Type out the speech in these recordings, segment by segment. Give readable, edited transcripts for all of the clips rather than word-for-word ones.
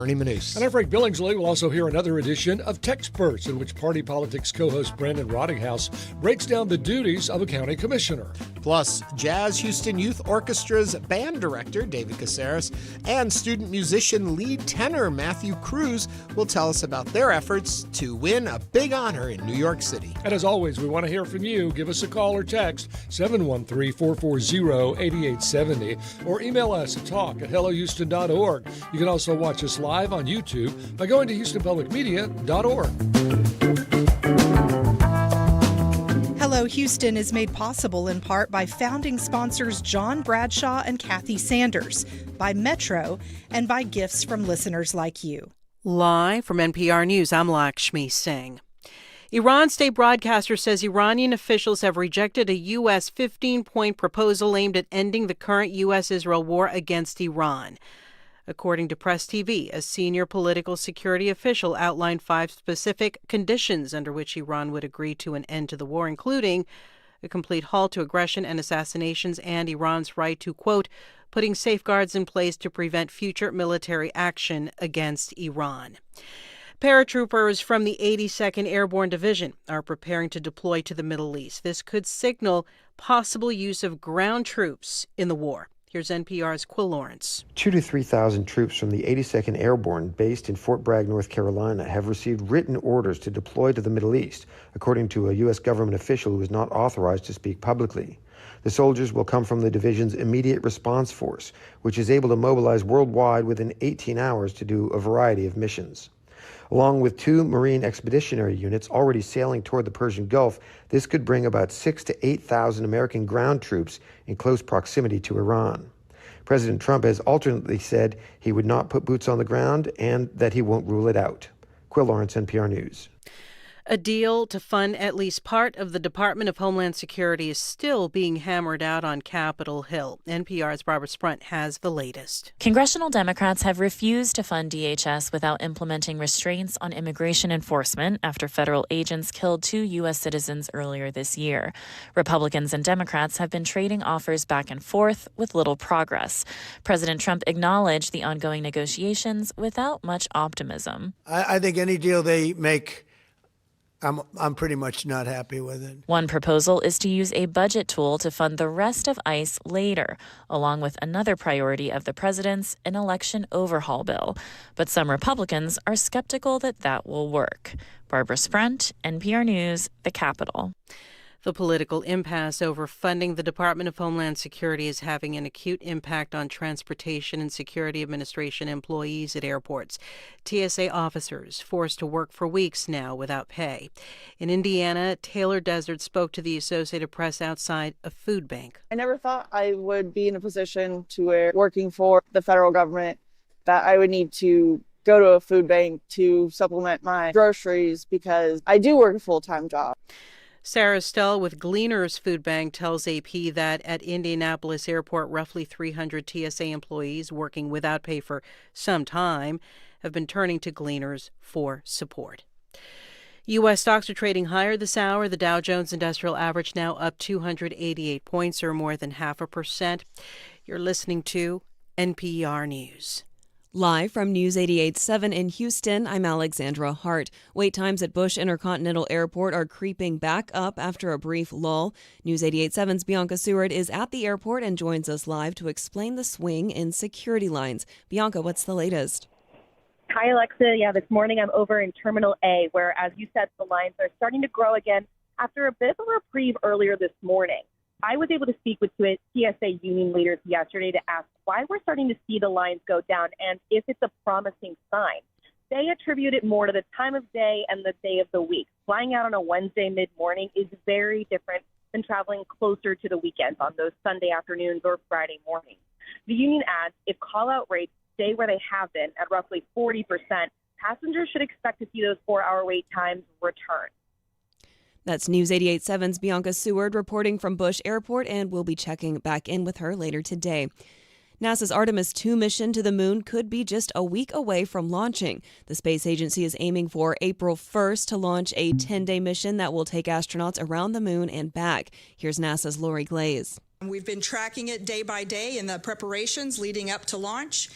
Ernie Manous. And I'm Frank Billingsley. We'll also hear another edition of Texperts, in which Party Politics co-host Brandon Rottinghaus breaks down the duties of a county commissioner. Plus, Jazz Houston Youth Orchestra's band director, David Caceres, and student musician lead tenor Matthew Cruz will tell us about their efforts to win a big honor in New York City. And as always, we want to hear from you. Give us a call or text 713-440-8870 or email us at talk@hellohouston.org. You can also watch us live on YouTube by going to HoustonPublicMedia.org. Hello Houston is made possible in part by founding sponsors John Bradshaw and Kathy Sanders, by Metro, and by gifts from listeners like you. Live from NPR News, I'm Lakshmi Singh. Iran state broadcaster says Iranian officials have rejected a U.S. 15-point proposal aimed at ending the current U.S.-Israel war against Iran. According to Press TV, a senior political security official outlined 5 specific conditions under which Iran would agree to an end to the war, including a complete halt to aggression and assassinations and Iran's right to, quote, putting safeguards in place to prevent future military action against Iran. Paratroopers from the 82nd Airborne Division are preparing to deploy to the Middle East. This could signal possible use of ground troops in the war. Here's NPR's Quill Lawrence. 2,000 to 3,000 troops from the 82nd Airborne, based in Fort Bragg, North Carolina, have received written orders to deploy to the Middle East, according to a U.S. government official who is not authorized to speak publicly. The soldiers will come from the division's Immediate Response Force, which is able to mobilize worldwide within 18 hours to do a variety of missions. Along with 2 Marine Expeditionary Units already sailing toward the Persian Gulf, this could bring about 6,000 to 8,000 American ground troops in close proximity to Iran. President Trump has alternately said he would not put boots on the ground and that he won't rule it out. Quill Lawrence, NPR News. A deal to fund at least part of the Department of Homeland Security is still being hammered out on Capitol Hill. NPR's Barbara Sprunt has the latest. Congressional Democrats have refused to fund DHS without implementing restraints on immigration enforcement after federal agents killed 2 U.S. citizens earlier this year. Republicans and Democrats have been trading offers back and forth with little progress. President Trump acknowledged the ongoing negotiations without much optimism. I think any deal they make, I'm pretty much not happy with it. One proposal is to use a budget tool to fund the rest of ICE later, along with another priority of the president's, an election overhaul bill. But some Republicans are skeptical that that will work. Barbara Sprunt, NPR News, the Capitol. The political impasse over funding the Department of Homeland Security is having an acute impact on Transportation and Security Administration employees at airports. TSA officers forced to work for weeks now without pay. In Indiana, Taylor Desert spoke to the Associated Press outside a food bank. I never thought I would be in a position to where working for the federal government that I would need to go to a food bank to supplement my groceries because I do work a full-time job. Sarah Stell with Gleaners Food Bank tells AP that at Indianapolis Airport, roughly 300 TSA employees working without pay for some time have been turning to Gleaners for support. U.S. stocks are trading higher this hour. The Dow Jones Industrial Average now up 288 points, or more than 0.5%. You're listening to NPR News. Live from News 88.7 in Houston, I'm Alexandra Hart. Wait times at Bush Intercontinental Airport are creeping back up after a brief lull. News 88.7's Bianca Seward is at the airport and joins us live to explain the swing in security lines. Bianca, what's the latest? Hi, Alexa. Yeah, this morning I'm over in Terminal A, where, as you said, the lines are starting to grow again after a bit of a reprieve earlier this morning. I was able to speak with TSA union leaders yesterday to ask why we're starting to see the lines go down and if it's a promising sign. They attribute it more to the time of day and the day of the week. Flying out on a Wednesday mid-morning is very different than traveling closer to the weekends on those Sunday afternoons or Friday mornings. The union adds if call-out rates stay where they have been at roughly 40%, passengers should expect to see those 4-hour wait times return. That's News 88.7's Bianca Seward reporting from Bush Airport, and we'll be checking back in with her later today. NASA's Artemis 2 mission to the moon could be just a week away from launching. The space agency is aiming for April 1st to launch a 10-day mission that will take astronauts around the moon and back. Here's NASA's Lori Glaze. We've been tracking it day by day in the preparations leading up to launch.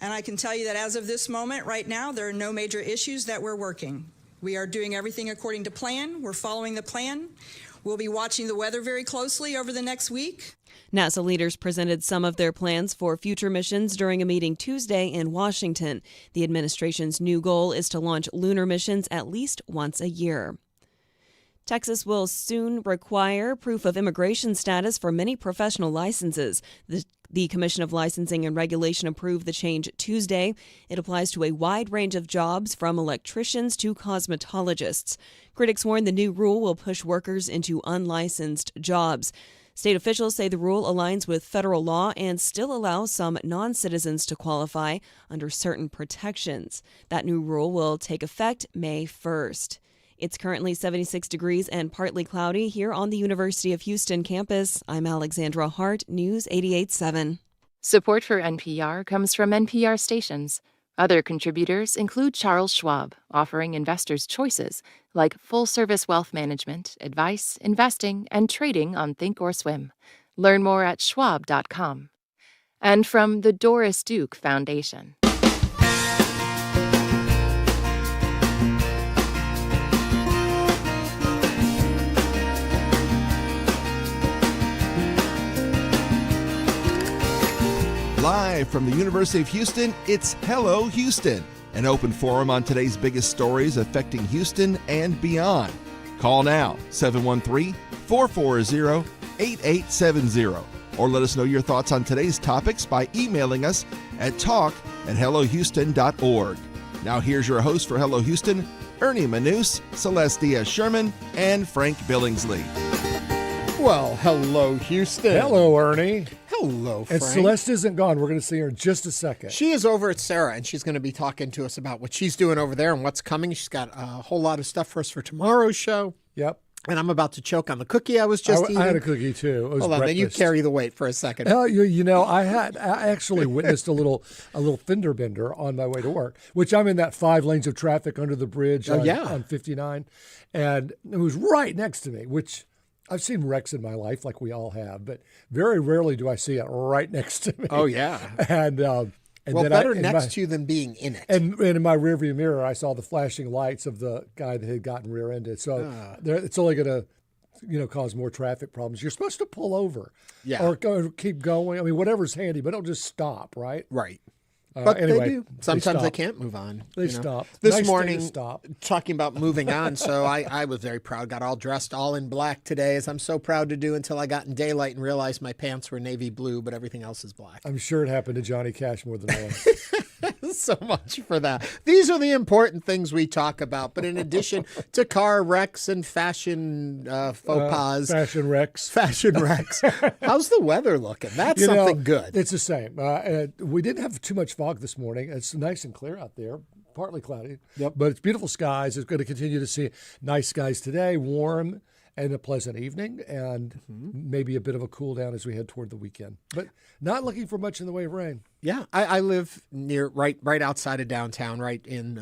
And I can tell you that as of this moment, right now, there are no major issues that we're working. We are doing everything according to plan. We're following the plan. We'll be watching the weather very closely over the next week. NASA leaders presented some of their plans for future missions during a meeting Tuesday in Washington. The administration's new goal is to launch lunar missions at least once a year. Texas will soon require proof of immigration status for many professional licenses. The Commission of Licensing and Regulation approved the change Tuesday. It applies to a wide range of jobs, from electricians to cosmetologists. Critics warn the new rule will push workers into unlicensed jobs. State officials say the rule aligns with federal law and still allows some non-citizens to qualify under certain protections. That new rule will take effect May 1st. It's currently 76 degrees and partly cloudy here on the University of Houston campus. I'm Alexandra Hart, News 88.7. Support for NPR comes from NPR stations. Other contributors include Charles Schwab, offering investors choices like full-service wealth management, advice, investing, and trading on Thinkorswim. Learn more at schwab.com. And from the Doris Duke Foundation. Live from the University of Houston, it's Hello Houston, an open forum on today's biggest stories affecting Houston and beyond. Call now, 713-440-8870, or let us know your thoughts on today's topics by emailing us at talk@hellohouston.org. Now here's your host for Hello Houston, Ernie Manous, Celeste Diaz-Sherman, and Frank Billingsley. Well, hello, Houston. Hello, Ernie. Hello, Frank. And Celeste isn't gone. We're going to see her in just a second. She is over at CERA, and she's going to be talking to us about what she's doing over there and what's coming. She's got a whole lot of stuff for us for tomorrow's show. Yep. And I'm about to choke on the cookie I was just eating. I had a cookie, too. It was Hold on, breakfast. then you carry the weight for a second. You know, I actually witnessed a little fender bender on my way to work, which I'm in that 5 lanes of traffic under the bridge on 59. And it was right next to me, which I've seen wrecks in my life, like we all have, but very rarely do I see it right next to me. Oh, yeah. And well, then better next to you than being in it. And in my rearview mirror, I saw the flashing lights of the guy that had gotten rear-ended. So it's only going to, cause more traffic problems. You're supposed to pull over, or keep going. I mean, whatever's handy, but don't just stop, right? Right. But anyway, they do. Sometimes they can't move on. They stop. This morning, talking about moving on, so I was very proud. Got all dressed all in black today, as I'm so proud to do, until I got in daylight and realized my pants were navy blue, but everything else is black. I'm sure it happened to Johnny Cash more than once. So much for that. These are the important things we talk about. But in addition to car wrecks and fashion faux pas. Fashion wrecks. How's the weather looking? That's something good. It's the same. We didn't have too much fog this morning. It's nice and clear out there. Partly cloudy. Yep. But it's beautiful skies. It's going to continue to see nice skies today, warm and a pleasant evening, and maybe a bit of a cool down as we head toward the weekend. But not looking for much in the way of rain. Yeah, I live near right outside of downtown, right in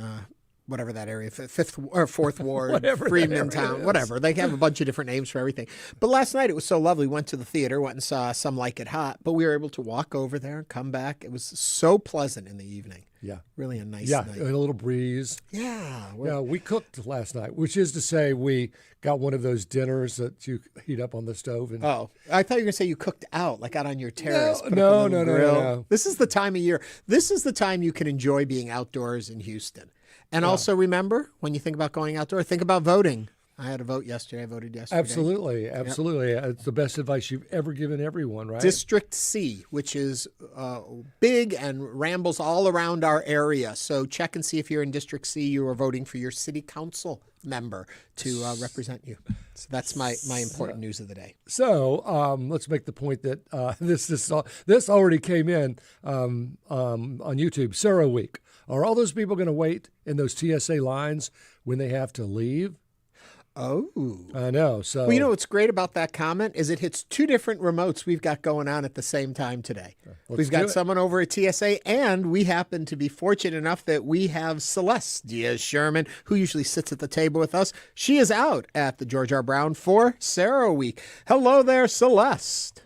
whatever that area, 5th or 4th Ward, Freeman Town, whatever. They have a bunch of different names for everything. But last night it was so lovely. Went to the theater, went and saw Some Like It Hot, but we were able to walk over there and come back. It was so pleasant in the evening. Yeah. Really a nice night. Yeah, a little breeze. Yeah. Yeah, we cooked last night, which is to say we got one of those dinners that you heat up on the stove. And I thought you were going to say you cooked out, like out on your terrace. No. This is the time of year. This is the time you can enjoy being outdoors in Houston. And also remember, when you think about going outdoor, think about voting. I had a vote yesterday. I voted yesterday. Absolutely. Yep. It's the best advice you've ever given everyone, right? District C, which is big and rambles all around our area. So check and see if you're in District C, you are voting for your city council member to represent you. So that's my important news of the day. So let's make the point that this already came in on YouTube, CERAWeek. Are all those people going to wait in those TSA lines when they have to leave? Oh. I know. So, well, you know what's great about that comment is it hits 2 different remotes we've got going on at the same time today. We've got someone over at TSA, and we happen to be fortunate enough that we have Celeste Diaz-Sherman, who usually sits at the table with us. She is out at the George R. Brown for CERAWeek. Hello there, Celeste.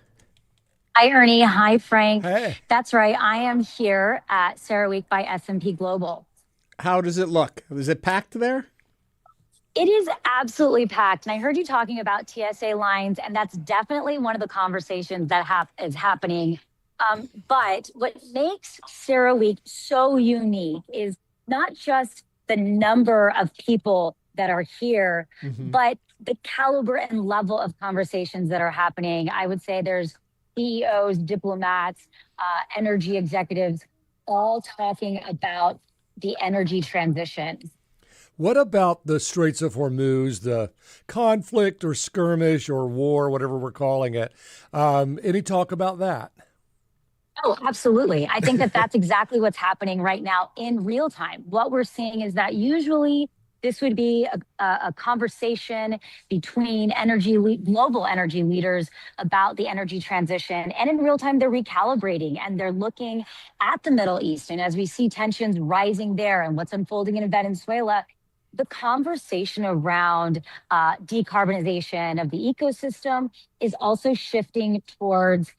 Hi, Ernie. Hi, Frank. Hey. That's right. I am here at CERAWeek by S&P Global. How does it look? Is it packed there? It is absolutely packed. And I heard you talking about TSA lines, and that's definitely one of the conversations that is happening. But what makes CERAWeek so unique is not just the number of people that are here, but the caliber and level of conversations that are happening. I would say there's CEOs, diplomats, energy executives, all talking about the energy transition. What about the Straits of Hormuz, the conflict or skirmish or war, whatever we're calling it? Any talk about that? Oh, absolutely. I think that's exactly what's happening right now in real time. What we're seeing is that usually this would be a conversation between global energy leaders about the energy transition. And in real time, they're recalibrating and they're looking at the Middle East. And as we see tensions rising there and what's unfolding in Venezuela, the conversation around decarbonization of the ecosystem is also shifting towards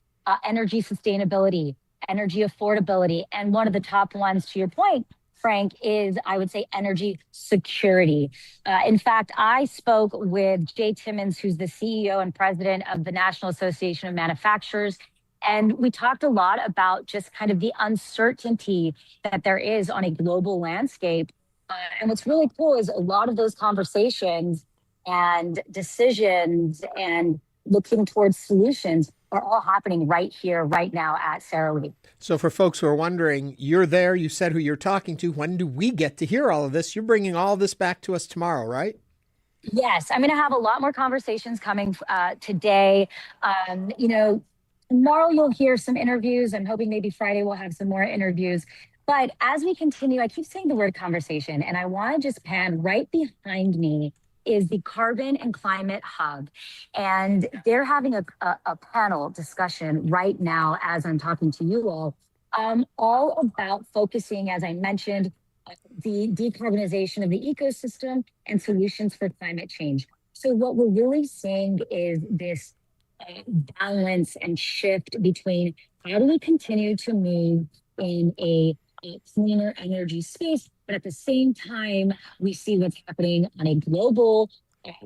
energy sustainability, energy affordability. And one of the top ones, to your point, Frank, is, I would say, energy security. In fact, I spoke with Jay Timmons, who's the CEO and president of the National Association of Manufacturers. And we talked a lot about just kind of the uncertainty that there is on a global landscape. And what's really cool is a lot of those conversations and decisions and looking towards solutions are all happening right here, right now at CERAWeek. So for folks who are wondering, you're there, you said who you're talking to. When do we get to hear all of this? You're bringing all this back to us tomorrow, right? Yes, I'm going to have a lot more conversations coming today. Tomorrow you'll hear some interviews. I'm hoping maybe Friday we'll have some more interviews. But as we continue, I keep saying the word conversation, and I want to just pan right behind me is the Carbon and Climate Hub. And they're having a panel discussion right now as I'm talking to you all about focusing, as I mentioned, the decarbonization of the ecosystem and solutions for climate change. So what we're really seeing is this balance and shift between how do we continue to move in a cleaner energy space, but at the same time, we see what's happening on a global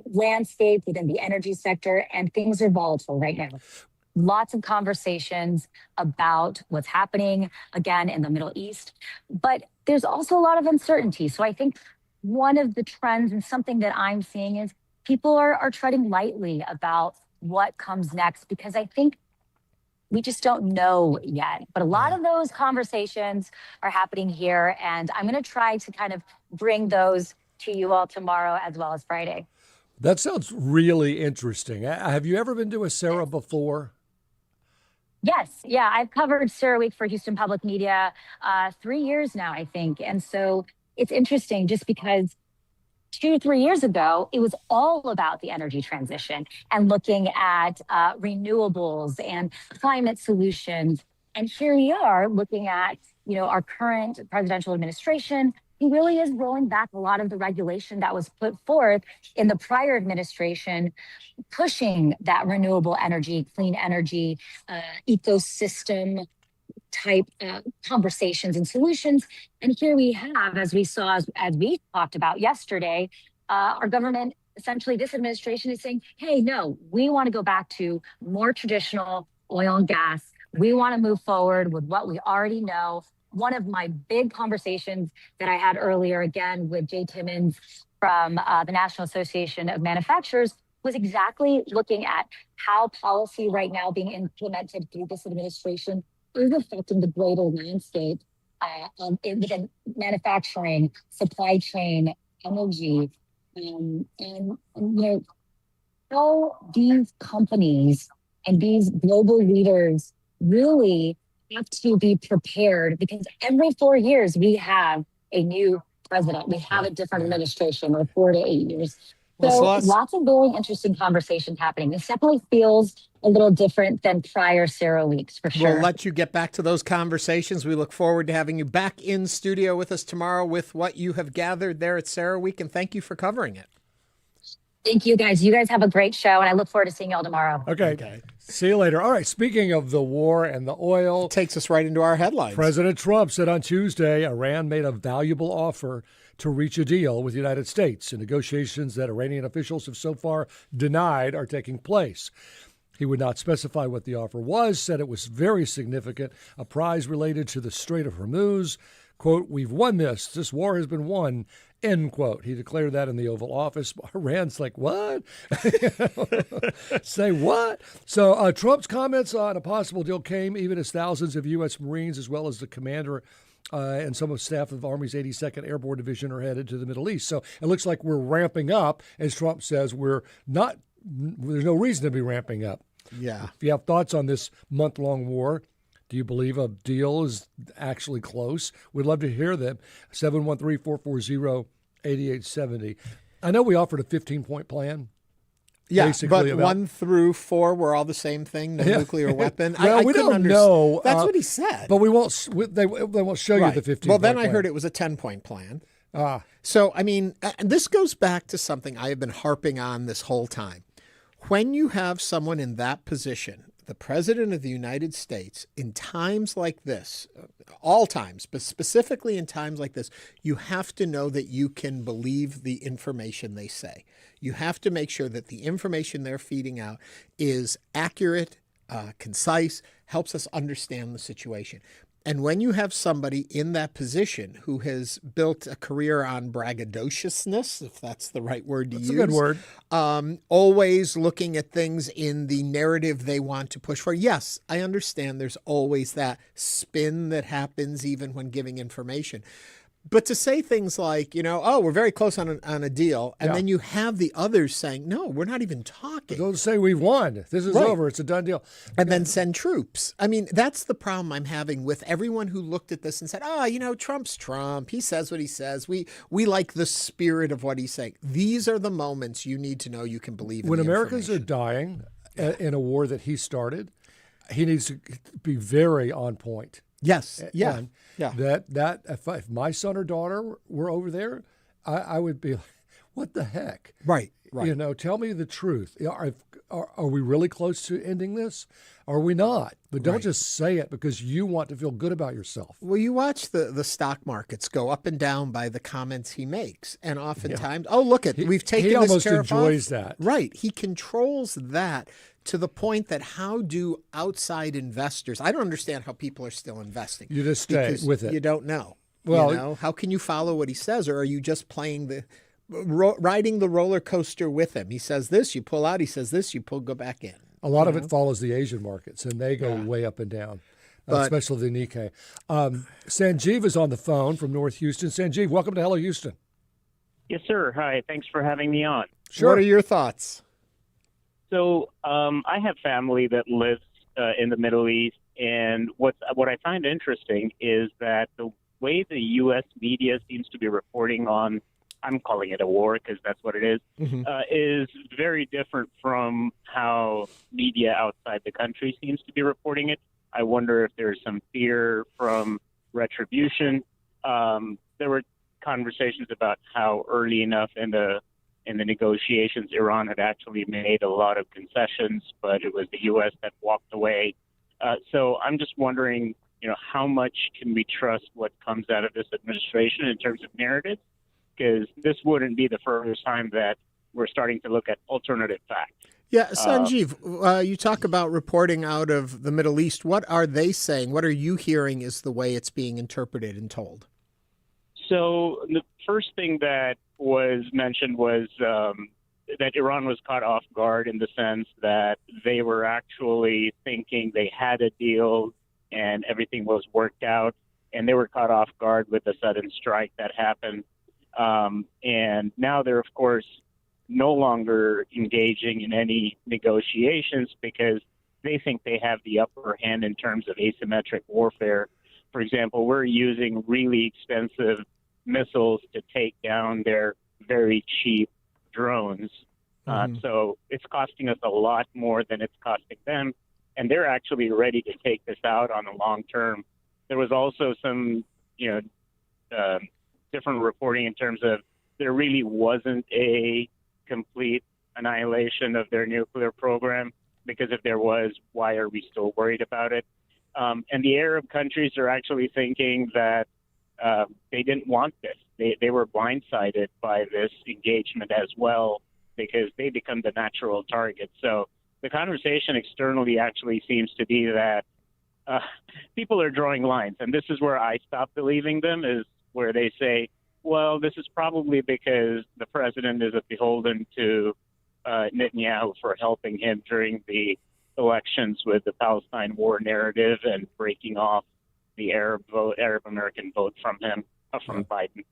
landscape within the energy sector, and things are volatile right now. Lots of conversations about what's happening, again, in the Middle East, but there's also a lot of uncertainty. So I think one of the trends and something that I'm seeing is people are treading lightly about what comes next, because I think we just don't know yet. But a lot of those conversations are happening here, and I'm going to try to kind of bring those to you all tomorrow as well as Friday. That sounds really interesting. Have you ever been to a CERA before? Yes. Yeah, I've covered CERAWeek for Houston Public Media 3 years now, I think. And so it's interesting just because 2-3 years ago, it was all about the energy transition and looking at renewables and climate solutions. And here we are looking at, our current presidential administration. He really is rolling back a lot of the regulation that was put forth in the prior administration, pushing that renewable energy, clean energy, ecosystem type conversations and solutions. And here we have, as we saw, as we talked about yesterday, our government, essentially this administration is saying, hey, no, we want to go back to more traditional oil and gas. We want to move forward with what we already know. One of my big conversations that I had earlier, again, with Jay Timmons from the National Association of Manufacturers, was exactly looking at how policy right now being implemented through this administration is affecting the greater landscape within manufacturing, supply chain, energy, and how these companies and these global leaders really have to be prepared, because every 4 years we have a new president. We have a different administration, or 4 to 8 years. So Celeste, lots of very interesting conversations happening. This definitely feels a little different than prior CERAWeeks, for sure. We'll let you get back to those conversations. We look forward to having you back in studio with us tomorrow with what you have gathered there at CERAWeek, and thank you for covering it. Thank you, guys. You guys have a great show, and I look forward to seeing you all tomorrow. Okay. See you later. All right, speaking of the war and the oil. It takes us right into our headlines. President Trump said on Tuesday Iran made a valuable offer to reach a deal with the United States. And negotiations that Iranian officials have so far denied are taking place. He would not specify what the offer was, said it was very significant, a prize related to the Strait of Hormuz. Quote, "We've won this. This war has been won," end quote. He declared that in the Oval Office. Iran's like, what? Say what? So Trump's comments on a possible deal came even as thousands of U.S. Marines, as well as the commander and some of staff of the Army's 82nd Airborne Division, are headed to the Middle East. So it looks like we're ramping up. As Trump says, there's no reason to be ramping up. Yeah. If you have thoughts on this month-long war, do you believe a deal is actually close? We'd love to hear them. 713-440-8870. I know we offered a 15-point plan. Yeah, but 1 through 4 were all the same thing, no nuclear weapon. Well, we don't know. That's what he said. But we won't. They won't show you the 15-point Well, then plan. I heard it was a 10-point plan. So, I mean, this goes back to something I have been harping on this whole time. When you have someone in that position, the President of the United States, in times like this, all times, but specifically in times like this, you have to know that you can believe the information they say. You have to make sure that the information they're feeding out is accurate, concise, helps us understand the situation. And when you have somebody in that position who has built a career on braggadociousness, if that's the right word to use. That's a good word. Always looking at things in the narrative they want to push for. Yes, I understand there's always that spin that happens even when giving information. But to say things like, we're very close on a deal, and then you have the others saying, no, we're not even talking. Don't say we've won. This is over. It's a done deal. And then send troops. I mean, that's the problem I'm having with everyone who looked at this and said, Trump's Trump. He says what he says. We like the spirit of what he's saying. These are the moments you need to know you can believe in. When Americans are dying in a war that he started, he needs to be very on point. Yes. Yeah. That if my son or daughter were over there, I would be like, what the heck? Right. Tell me the truth. Are we really close to ending this? Are we not? But don't just say it because you want to feel good about yourself. Well, you watch the stock markets go up and down by the comments he makes. And oftentimes, we've taken he this almost tariff enjoys off. that. Right. He controls that to the point that how do outside investors, I don't understand how people are still investing. You just stay with it. You don't know. Well, how can you follow what he says, or are you just playing riding the roller coaster with him? He says this, you pull out. He says this, you go back in. A lot of it follows the Asian markets, and they go way up and down, especially the Nikkei. Sanjeev is on the phone from North Houston. Sanjeev, welcome to Hello Houston. Yes, sir. Hi. Thanks for having me on. Sure. What are your thoughts? So I have family that lives in the Middle East, and what I find interesting is that the way the U.S. media seems to be reporting on, I'm calling it a war because that's what it is, is very different from how media outside the country seems to be reporting it. I wonder if there's some fear from retribution. There were conversations about how early enough in the negotiations, Iran had actually made a lot of concessions, but it was the U.S. that walked away. So I'm just wondering, how much can we trust what comes out of this administration in terms of narrative? Because this wouldn't be the first time that we're starting to look at alternative facts. Yeah, Sanjeev, you talk about reporting out of the Middle East. What are they saying? What are you hearing is the way it's being interpreted and told? So the first thing that was mentioned was that Iran was caught off guard in the sense that they were actually thinking they had a deal and everything was worked out, and they were caught off guard with the sudden strike that happened. And now they're, of course, no longer engaging in any negotiations because they think they have the upper hand in terms of asymmetric warfare. For example, we're using really expensive missiles to take down their very cheap drones. So it's costing us a lot more than it's costing them. And they're actually ready to take this out on the long term. There was also some, different reporting in terms of there really wasn't a complete annihilation of their nuclear program. because if there was, why are we still worried about it? And the Arab countries are actually thinking that they didn't want this. They were blindsided by this engagement as well because they become the natural target. So the conversation externally actually seems to be that people are drawing lines. And this is where I stop believing them, is where they say, well, this is probably because the president is beholden to Netanyahu for helping him during the elections with the Palestine war narrative and breaking off the Arab American vote from Biden.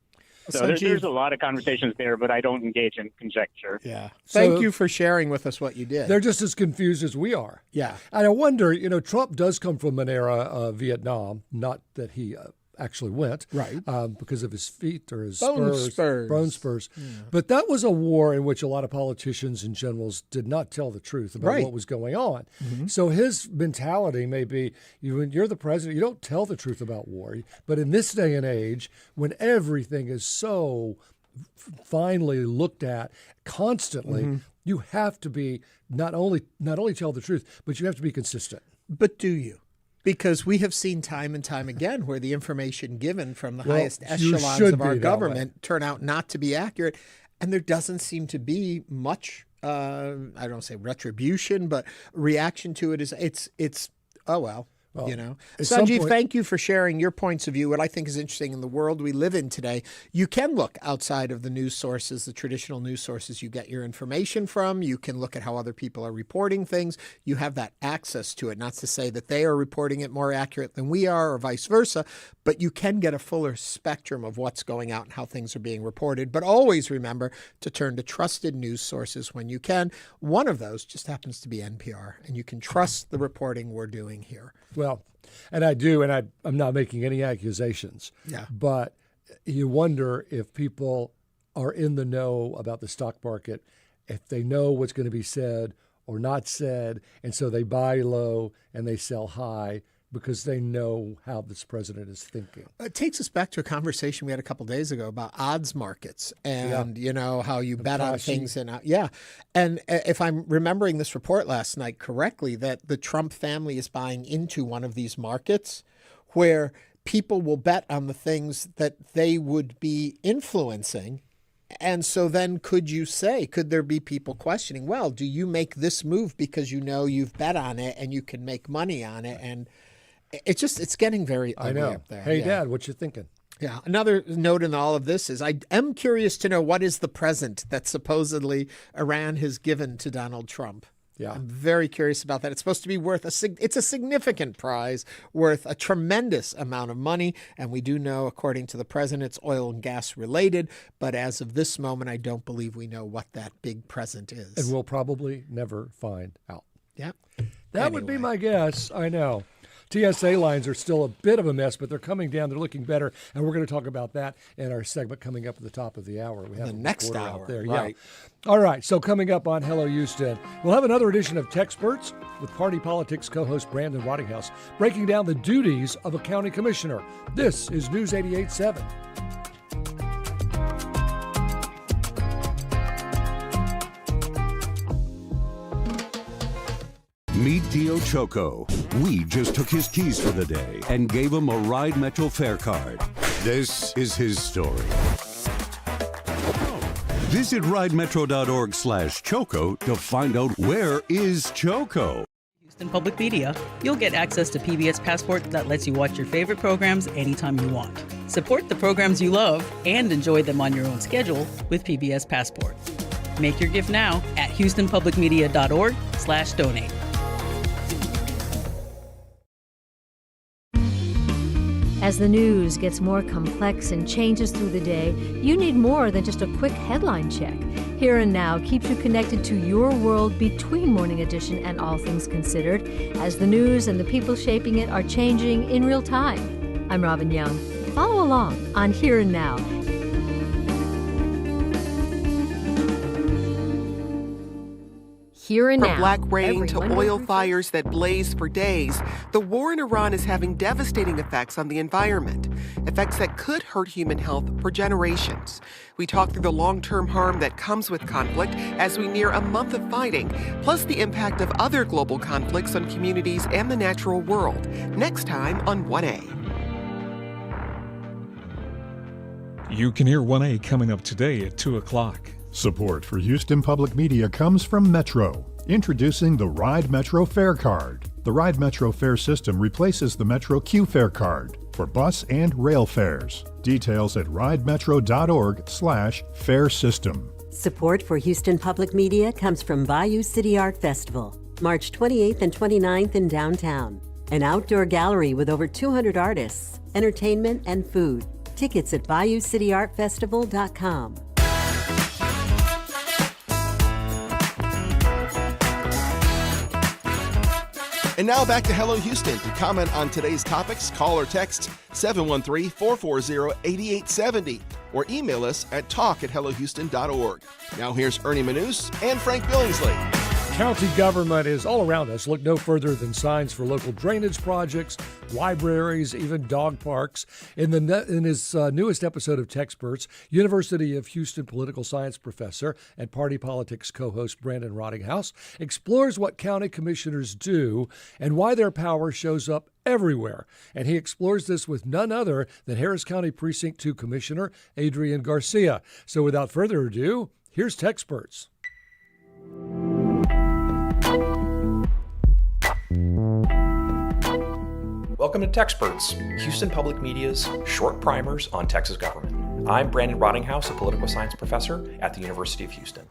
So there's a lot of conversations there, but I don't engage in conjecture. Yeah. Thank you for sharing with us what you did. They're just as confused as we are. Yeah. And I wonder, Trump does come from an era of Vietnam, not that he actually went, right? Because of his feet or his bone spurs. Yeah. But that was a war in which a lot of politicians and generals did not tell the truth about what was going on. Mm-hmm. So his mentality may be, when you're the president, you don't tell the truth about war. But in this day and age, when everything is so finely looked at constantly, you have to be not only tell the truth, but you have to be consistent. But do you? Because we have seen time and time again where the information given from the highest echelons of our government turn out not to be accurate. And there doesn't seem to be much, I don't say retribution, but reaction to it is it's oh, well. Sanjeev, thank you for sharing your points of view. What I think is interesting in the world we live in today, you can look outside of the news sources, the traditional news sources you get your information from. You can look at how other people are reporting things. You have that access to it. Not to say that they are reporting it more accurate than we are or vice versa, but you can get a fuller spectrum of what's going out and how things are being reported. But always remember to turn to trusted news sources when you can. One of those just happens to be NPR, and you can trust the reporting we're doing here. Well, and I do, and I'm not making any accusations. Yeah. But you wonder if people are in the know about the stock market, if they know what's going to be said or not said, and so they buy low and they sell high because they know how this president is thinking. It takes us back to a conversation we had a couple of days ago about odds markets and, how you bet on things. And And if I'm remembering this report last night correctly, that the Trump family is buying into one of these markets where people will bet on the things that they would be influencing. And so then could there be people questioning, well, do you make this move because you've bet on it and you can make money on it? And it's getting very ugly up there. Hey, Dad, what you thinking? Yeah. Another note in all of this is I am curious to know what is the present that supposedly Iran has given to Donald Trump. Yeah. I'm very curious about that. It's supposed to be it's a significant prize worth a tremendous amount of money. And we do know, according to the president, it's oil and gas related. But as of this moment, I don't believe we know what that big present is. And we'll probably never find out. Yeah. That would be my guess. I know. TSA lines are still a bit of a mess, but they're coming down. They're looking better, and we're going to talk about that in our segment coming up at the top of the hour. We have the next hour out there. Right. Yeah. All right, so coming up on Hello Houston, we'll have another edition of Texperts with Party Politics co-host Brandon Rottinghaus breaking down the duties of a county commissioner. This is News 88.7. Meet Dio Choco. We just took his keys for the day and gave him a Ride Metro fare card. This is his story. Visit ridemetro.org/Choco to find out where is Choco. Houston Public Media. You'll get access to PBS Passport that lets you watch your favorite programs anytime you want. Support the programs you love and enjoy them on your own schedule with PBS Passport. Make your gift now at houstonpublicmedia.org/donate. As the news gets more complex and changes through the day, you need more than just a quick headline check. Here and Now keeps you connected to your world between Morning Edition and All Things Considered, as the news and the people shaping it are changing in real time. I'm Robin Young. Follow along on Here and Now. here and From now. black rain every to Monday oil through fires that blaze for days, the war in Iran is having devastating effects on the environment, effects that could hurt human health for generations. We talk through the long-term harm that comes with conflict as we near a month of fighting, plus the impact of other global conflicts on communities and the natural world. Next time on 1A. You can hear 1A coming up today at 2 o'clock. Support for Houston Public Media comes from Metro, introducing the Ride Metro Fare Card. The Ride Metro Fare system replaces the Metro Q Fare Card for bus and rail fares. Details at ridemetro.org/fare system. Support for Houston Public Media comes from Bayou City Art Festival, March 28th and 29th in downtown. An outdoor gallery with over 200 artists, entertainment, and food. Tickets at BayouCityArtFestival.com. And now back to Hello Houston. To comment on today's topics, call or text 713-440-8870 or email us at talk@hellohouston.org. Now here's Ernie Manous and Frank Billingsley. County government is all around us. Look no further than signs for local drainage projects, libraries, even dog parks. In his newest episode of Texperts, University of Houston political science professor and party politics co-host Brandon Rottinghaus explores what county commissioners do and why their power shows up everywhere. And he explores this with none other than Harris County Precinct 2 Commissioner Adrian Garcia. So without further ado, here's Texperts. Welcome to Texperts, Houston Public Media's short primers on Texas government. I'm Brandon Rottinghaus, a political science professor at the University of Houston.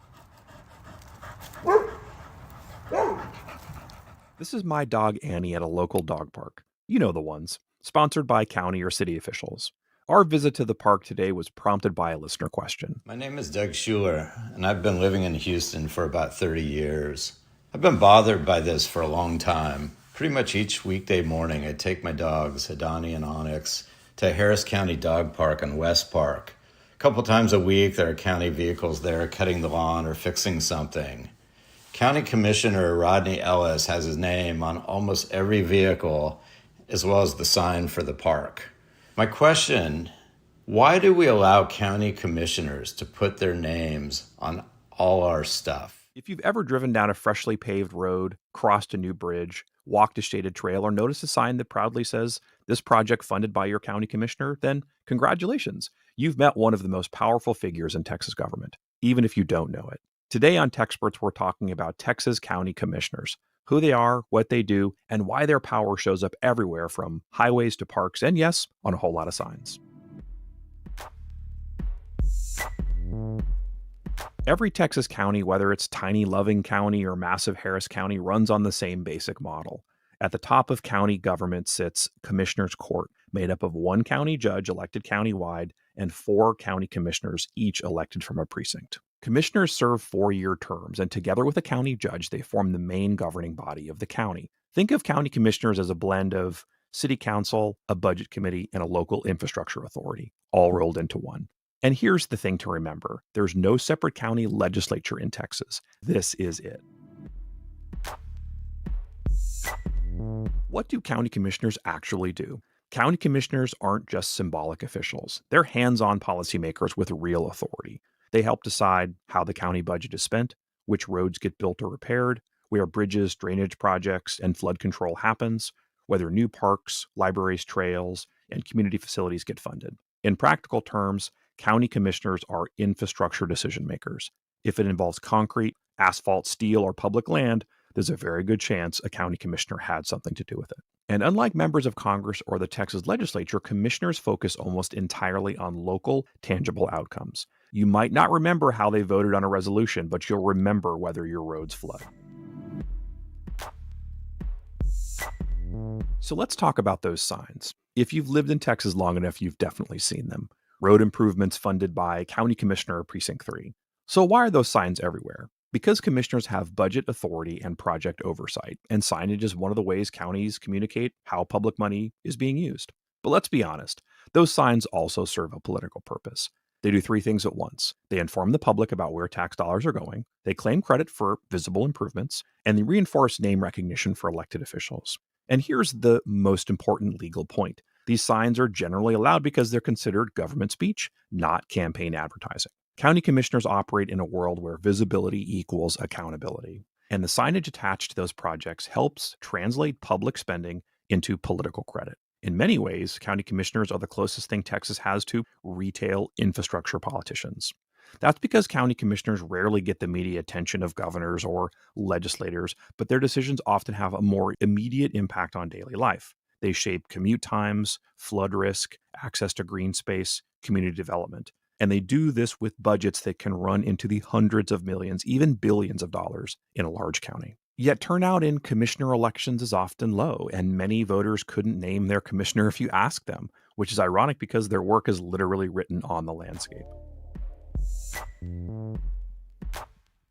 This is my dog Annie at a local dog park. You know the ones, sponsored by county or city officials. Our visit to the park today was prompted by a listener question. My name is Doug Schuler, and I've been living in Houston for about 30 years. I've been bothered by this for a long time. Pretty much each weekday morning, I take my dogs, Adani and Onyx, to Harris County Dog Park on West Park. A couple times a week, there are county vehicles there cutting the lawn or fixing something. County Commissioner Rodney Ellis has his name on almost every vehicle, as well as the sign for the park. My question, why do we allow county commissioners to put their names on all our stuff? If you've ever driven down a freshly paved road, crossed a new bridge, walked a shaded trail, or noticed a sign that proudly says, "This project funded by your county commissioner," then congratulations. You've met one of the most powerful figures in Texas government, even if you don't know it. Today on Texperts, we're talking about Texas county commissioners, who they are, what they do, and why their power shows up everywhere from highways to parks, and yes, on a whole lot of signs. Every Texas county, whether it's tiny Loving County or massive Harris County, runs on the same basic model. At the top of county government sits Commissioner's Court, made up of one county judge elected countywide and 4 county commissioners, each elected from a precinct. Commissioners serve 4-year terms, and together with a county judge, they form the main governing body of the county. Think of county commissioners as a blend of city council, a budget committee, and a local infrastructure authority, all rolled into one. And here's the thing to remember. There's no separate county legislature in Texas. This is it. What do county commissioners actually do? County commissioners aren't just symbolic officials. They're hands-on policymakers with real authority. They help decide how the county budget is spent, which roads get built or repaired, where bridges, drainage projects, and flood control happens, whether new parks, libraries, trails, and community facilities get funded. In practical terms, county commissioners are infrastructure decision makers. If it involves concrete, asphalt, steel, or public land, there's a very good chance a county commissioner had something to do with it. And unlike members of Congress or the Texas legislature, commissioners focus almost entirely on local, tangible outcomes. You might not remember how they voted on a resolution, but you'll remember whether your roads flood. So let's talk about those signs. If you've lived in Texas long enough, you've definitely seen them. Road improvements funded by County Commissioner Precinct 3. So why are those signs everywhere? Because commissioners have budget authority and project oversight, and signage is one of the ways counties communicate how public money is being used. But let's be honest, those signs also serve a political purpose. They do three things at once. They inform the public about where tax dollars are going, they claim credit for visible improvements, and they reinforce name recognition for elected officials. And here's the most important legal point. These signs are generally allowed because they're considered government speech, not campaign advertising. County commissioners operate in a world where visibility equals accountability. And the signage attached to those projects helps translate public spending into political credit. In many ways, county commissioners are the closest thing Texas has to retail infrastructure politicians. That's because county commissioners rarely get the media attention of governors or legislators, but their decisions often have a more immediate impact on daily life. They shape commute times, flood risk, access to green space, community development. And they do this with budgets that can run into the hundreds of millions, even billions of dollars in a large county. Yet turnout in commissioner elections is often low, and many voters couldn't name their commissioner if you ask them, which is ironic because their work is literally written on the landscape.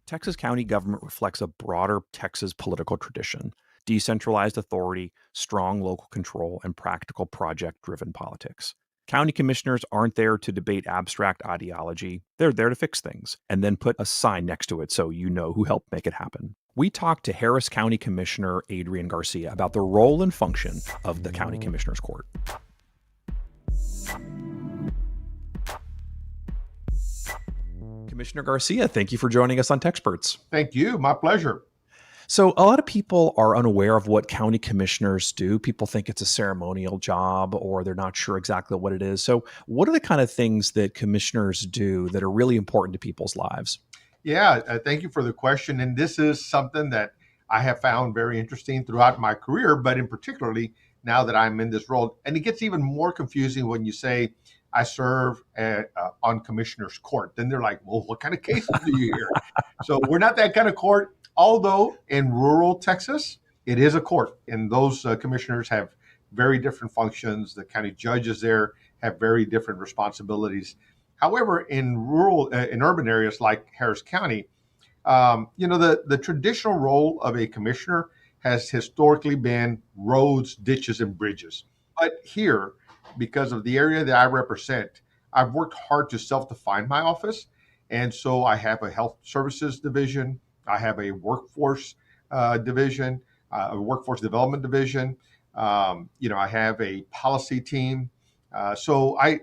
Texas county government reflects a broader Texas political tradition: decentralized authority, strong local control, and practical project-driven politics. County commissioners aren't there to debate abstract ideology. They're there to fix things and then put a sign next to it so you know who helped make it happen. We talked to Harris County Commissioner Adrian Garcia about the role and function of the County Commissioner's Court. Commissioner Garcia, thank you for joining us on Texperts. Thank you. My pleasure. So a lot of people are unaware of what county commissioners do. People think it's a ceremonial job or they're not sure exactly what it is. So what are the kind of things that commissioners do that are really important to people's lives? Yeah, thank you for the question. And this is something that I have found very interesting throughout my career, but in particularly now that I'm in this role. And it gets even more confusing when you say, I serve on commissioner's court. Then they're like, well, what kind of cases do you hear? So we're not that kind of court. Although in rural Texas, it is a court, and those commissioners have very different functions. The county judges there have very different responsibilities. However, in urban areas like Harris County, the traditional role of a commissioner has historically been roads, ditches, and bridges. But here, because of the area that I represent, I've worked hard to self-define my office. And so I have a health services division. I have a workforce division, a workforce development division. I have a policy team. So I've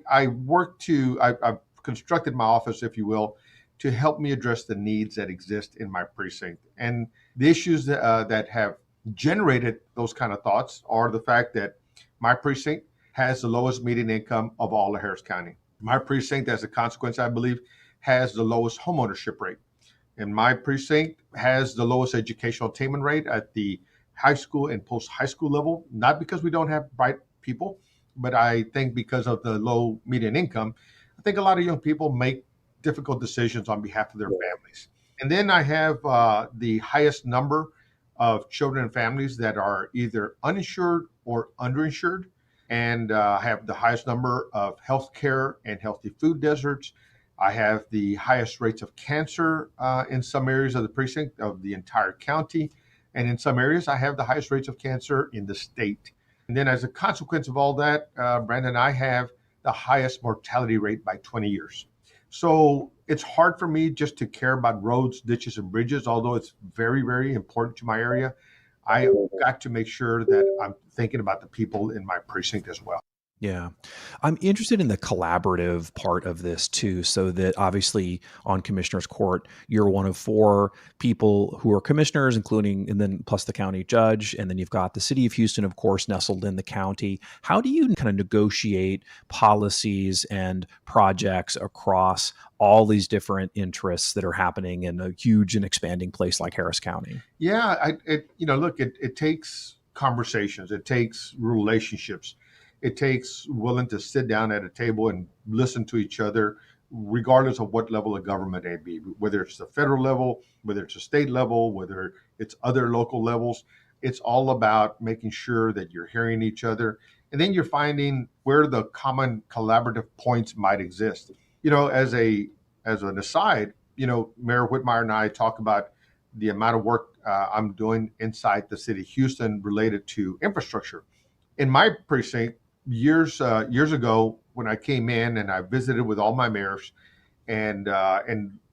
constructed my office, if you will, to help me address the needs that exist in my precinct. And the issues that have generated those kind of thoughts are the fact that my precinct has the lowest median income of all of Harris County. My precinct, as a consequence, I believe, has the lowest homeownership rate. And my precinct has the lowest educational attainment rate at the high school and post-high school level, not because we don't have bright people, but I think because of the low median income. I think a lot of young people make difficult decisions on behalf of their families. And then I have the highest number of children and families that are either uninsured or underinsured, and have the highest number of healthcare and healthy food deserts. I have the highest rates of cancer in some areas of the precinct of the entire county. And in some areas, I have the highest rates of cancer in the state. And then as a consequence of all that, Brandon, I have the highest mortality rate by 20 years. So it's hard for me just to care about roads, ditches, and bridges, although it's very, very important to my area. I got to make sure that I'm thinking about the people in my precinct as well. Yeah. I'm interested in the collaborative part of this too, so that obviously on Commissioner's Court, you're one of 4 people who are commissioners, including, and then plus the county judge. And then you've got the city of Houston, of course, nestled in the county. How do you kind of negotiate policies and projects across all these different interests that are happening in a huge and expanding place like Harris County? Yeah, it takes conversations. It takes relationships. It takes willing to sit down at a table and listen to each other, regardless of what level of government it be, whether it's the federal level, whether it's a state level, whether it's other local levels. It's all about making sure that you're hearing each other. And then you're finding where the common collaborative points might exist. As an aside, Mayor Whitmire and I talk about the amount of work I'm doing inside the city of Houston related to infrastructure. In my precinct, years ago, when I came in and I visited with all my mayors, and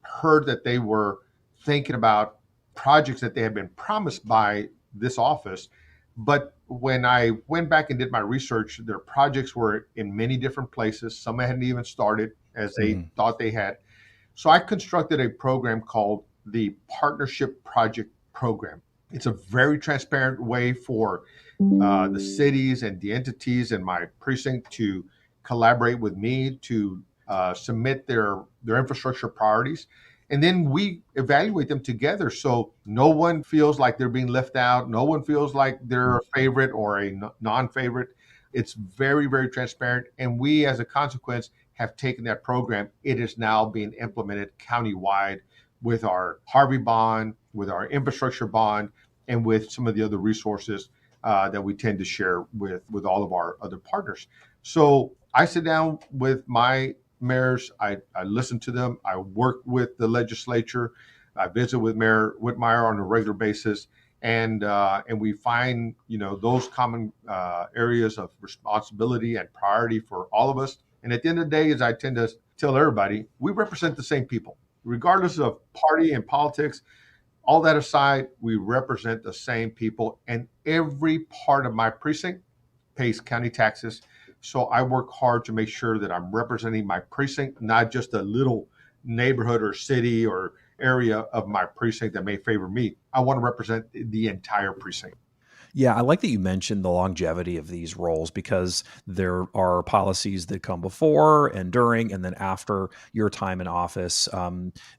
heard that they were thinking about projects that they had been promised by this office. But when I went back and did my research, their projects were in many different places. Some hadn't even started as they thought they had. So I constructed a program called the Partnership Project Program. It's a very transparent way for the cities and the entities in my precinct to collaborate with me to submit their infrastructure priorities. And then we evaluate them together. So no one feels like they're being left out. No one feels like they're a favorite or a non-favorite. It's very, very transparent. And we, as a consequence, have taken that program. It is now being implemented countywide with our Harvey bond, with our infrastructure bond, and with some of the other resources that we tend to share with all of our other partners. So I sit down with my mayors, I listen to them, I work with the legislature, I visit with Mayor Whitmire on a regular basis, and we find those common areas of responsibility and priority for all of us. And at the end of the day, as I tend to tell everybody, we represent the same people, regardless of party and politics. All that aside, we represent the same people, and every part of my precinct pays county taxes. So I work hard to make sure that I'm representing my precinct, not just a little neighborhood or city or area of my precinct that may favor me. I want to represent the entire precinct. Yeah, I like that you mentioned the longevity of these roles, because there are policies that come before and during and then after your time in office.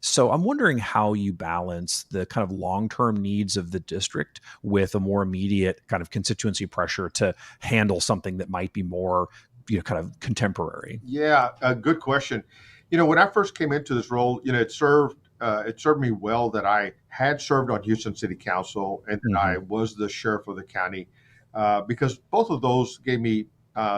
So I'm wondering how you balance the kind of long-term needs of the district with a more immediate kind of constituency pressure to handle something that might be more, kind of contemporary. Yeah, a good question. When I first came into this role, it served me well that I had served on Houston City Council and that I was the sheriff of the county, because both of those gave me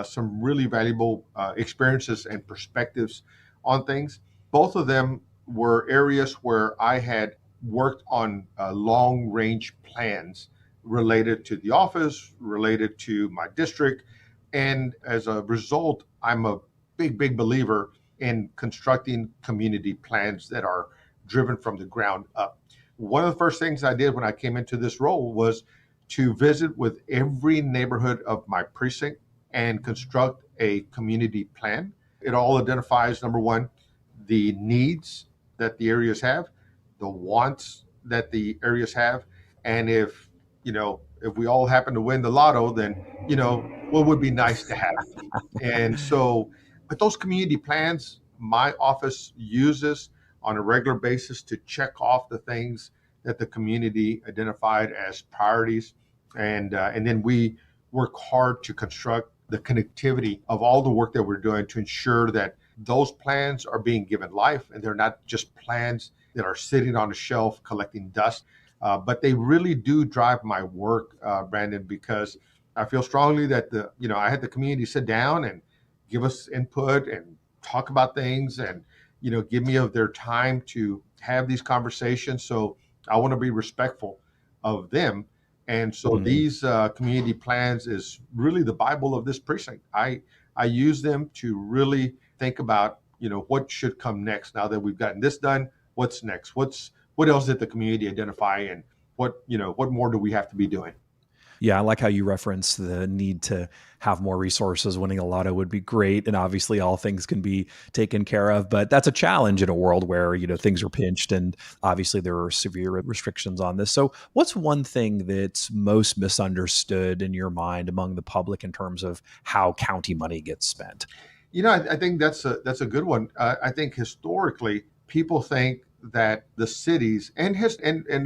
some really valuable experiences and perspectives on things. Both of them were areas where I had worked on long-range plans related to the office, related to my district. And as a result, I'm a big believer in constructing community plans that are driven from the ground up. One of the first things I did when I came into this role was to visit with every neighborhood of my precinct and construct a community plan. It all identifies, number one, the needs that the areas have, the wants that the areas have, and if we all happen to win the lotto, then what would be nice to have. And so, but those community plans, my office uses on a regular basis to check off the things that the community identified as priorities. And then we work hard to construct the connectivity of all the work that we're doing to ensure that those plans are being given life, and they're not just plans that are sitting on a shelf collecting dust, but they really do drive my work, Brandon, because I feel strongly that I had the community sit down and give us input and talk about things and give me of their time to have these conversations. So I want to be respectful of them. And so these community plans is really the Bible of this precinct. I use them to really think about, what should come next. Now that we've gotten this done, what's next? What else did the community identify, and what more do we have to be doing? Yeah, I like how you reference the need to have more resources. Winning a lotto would be great, and obviously all things can be taken care of, but that's a challenge in a world where things are pinched, and obviously there are severe restrictions on this. So what's one thing that's most misunderstood in your mind among the public in terms of how county money gets spent? I think that's a good one. I think historically people think that the cities and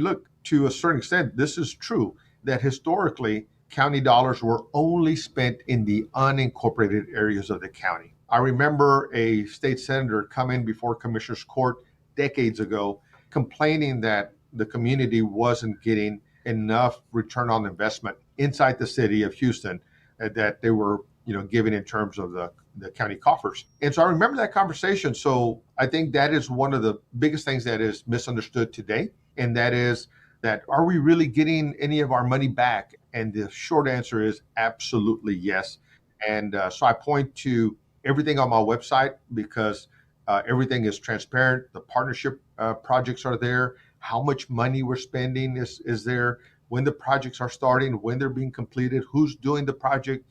look, to a certain extent this is true, that historically county dollars were only spent in the unincorporated areas of the county. I remember a state senator come in before Commissioner's Court decades ago complaining that the community wasn't getting enough return on investment inside the city of Houston that they were giving in terms of the county coffers. And so I remember that conversation. So I think that is one of the biggest things that is misunderstood today, and that is that are we really getting any of our money back? And the short answer is absolutely yes. And so I point to everything on my website because everything is transparent. The partnership projects are there. How much money we're spending is there. When the projects are starting, when they're being completed, who's doing the project,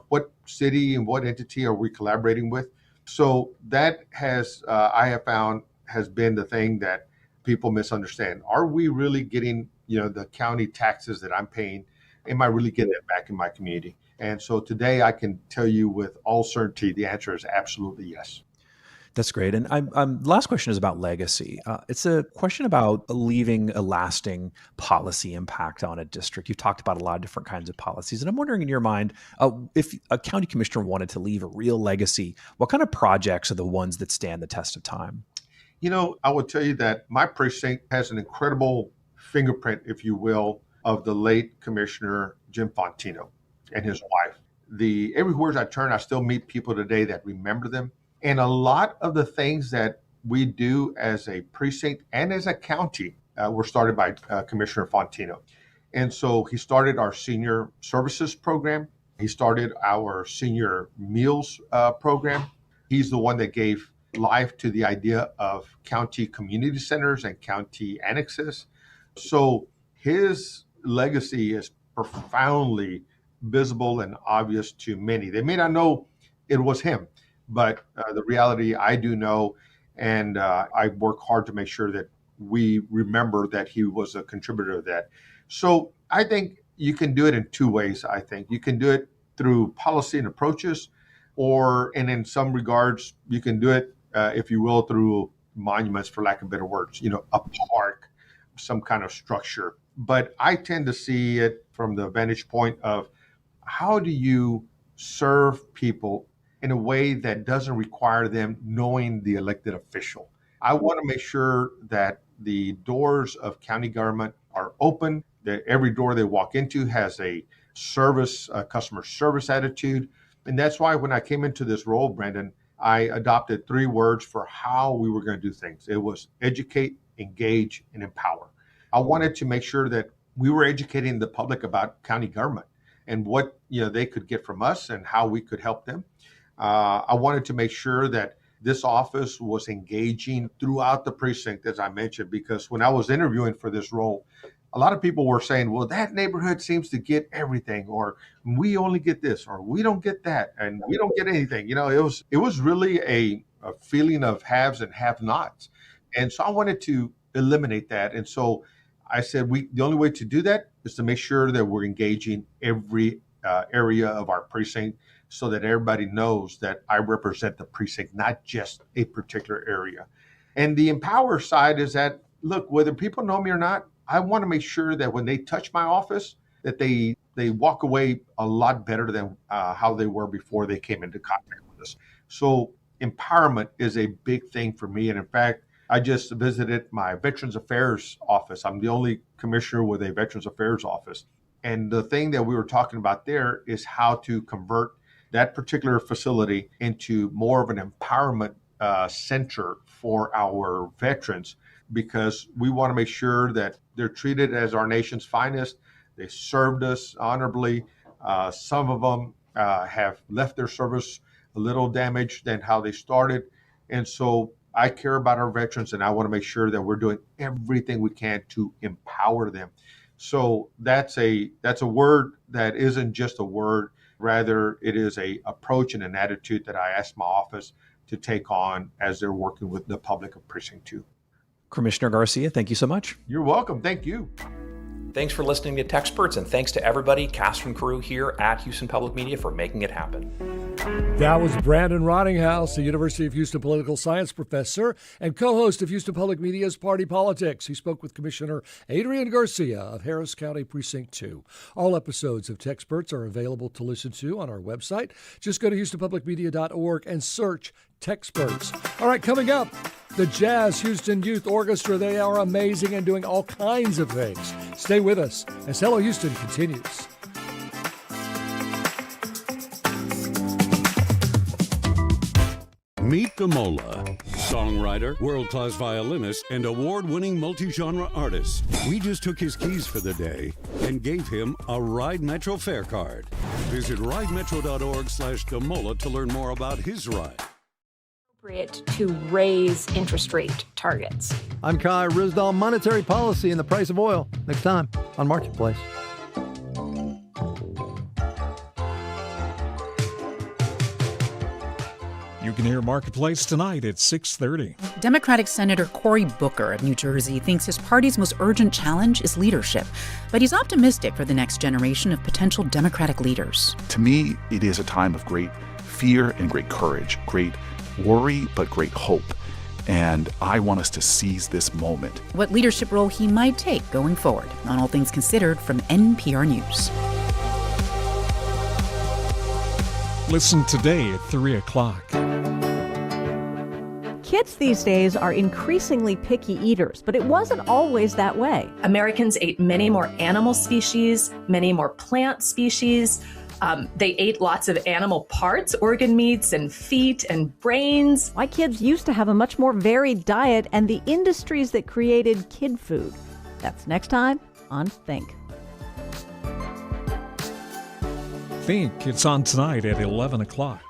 what city and what entity are we collaborating with. So that has, I have found, has been the thing that people misunderstand. Are we really getting, the county taxes that I'm paying? Am I really getting it back in my community? And so today I can tell you with all certainty, the answer is absolutely yes. That's great. And last question is about legacy. It's a question about leaving a lasting policy impact on a district. You've talked about a lot of different kinds of policies. And I'm wondering, in your mind, if a county commissioner wanted to leave a real legacy, what kind of projects are the ones that stand the test of time? I would tell you that my precinct has an incredible fingerprint, if you will, of the late Commissioner Jim Fontino and his wife. Everywhere I turn, I still meet people today that remember them. And a lot of the things that we do as a precinct and as a county were started by Commissioner Fontino. And so he started our senior services program. He started our senior meals program. He's the one that gave life to the idea of county community centers and county annexes. So his legacy is profoundly visible and obvious to many. They may not know it was him, but the reality I do know, and I work hard to make sure that we remember that he was a contributor to that. So I think you can do it in two ways. I think you can do it through policy and approaches, and in some regards, you can do it, if you will, through monuments, for lack of better words, a park, some kind of structure. But I tend to see it from the vantage point of how do you serve people in a way that doesn't require them knowing the elected official. I want to make sure that the doors of county government are open, that every door they walk into has a customer service attitude. And that's why when I came into this role, Brandon, I adopted 3 words for how we were going to do things. It was educate, engage, and empower. I wanted to make sure that we were educating the public about county government and what they could get from us and how we could help them. I wanted to make sure that this office was engaging throughout the precinct, as I mentioned, because when I was interviewing for this role, a lot of people were saying, well, that neighborhood seems to get everything, or we only get this, or we don't get that, and we don't get anything. It was really a feeling of haves and have-nots. And so I wanted to eliminate that. And so I said, the only way to do that is to make sure that we're engaging every area of our precinct so that everybody knows that I represent the precinct, not just a particular area. And the empower side is that, look, whether people know me or not, I want to make sure that when they touch my office, that they walk away a lot better than how they were before they came into contact with us. So empowerment is a big thing for me. And in fact, I just visited my Veterans Affairs office. I'm the only commissioner with a Veterans Affairs office. And the thing that we were talking about there is how to convert that particular facility into more of an empowerment center for our veterans, because we want to make sure that they're treated as our nation's finest. They served us honorably. Some of them have left their service a little damaged than how they started. And so I care about our veterans, and I want to make sure that we're doing everything we can to empower them. So that's a word that isn't just a word. Rather, it is a approach and an attitude that I ask my office to take on as they're working with the public of Precinct 2. Commissioner Garcia, thank you so much. You're welcome. Thank you. Thanks for listening to Texperts, and thanks to everybody, cast and crew here at Houston Public Media, for making it happen. That was Brandon Rottinghaus, the University of Houston political science professor and co-host of Houston Public Media's Party Politics. He spoke with Commissioner Adrian Garcia of Harris County Precinct 2. All episodes of Texperts are available to listen to on our website. Just go to HoustonPublicMedia.org and search Texperts. All right, coming up, the Jazz Houston Youth Orchestra. They are amazing and doing all kinds of things. Stay with us as Hello Houston continues. Meet Damola, songwriter, world-class violinist, and award-winning multi-genre artist. We just took his keys for the day and gave him a Ride Metro fare card. Visit ridemetro.org/Damola to learn more about his ride. to raise interest rate targets. I'm Kai Rizdal, monetary policy and the price of oil. Next time on Marketplace. You can hear Marketplace tonight at 6:30. Democratic Senator Cory Booker of New Jersey thinks his party's most urgent challenge is leadership, but he's optimistic for the next generation of potential Democratic leaders. To me, it is a time of great fear and great courage, great worry, but great hope. And I want us to seize this moment. What leadership role he might take going forward on All Things Considered from NPR News. Listen today at 3 o'clock. Kids these days are increasingly picky eaters, but it wasn't always that way. Americans ate many more animal species, many more plant species. They ate lots of animal parts, organ meats and feet and brains. My kids used to have a much more varied diet and the industries that created kid food. That's next time on Think. Think, it's on tonight at 11 o'clock.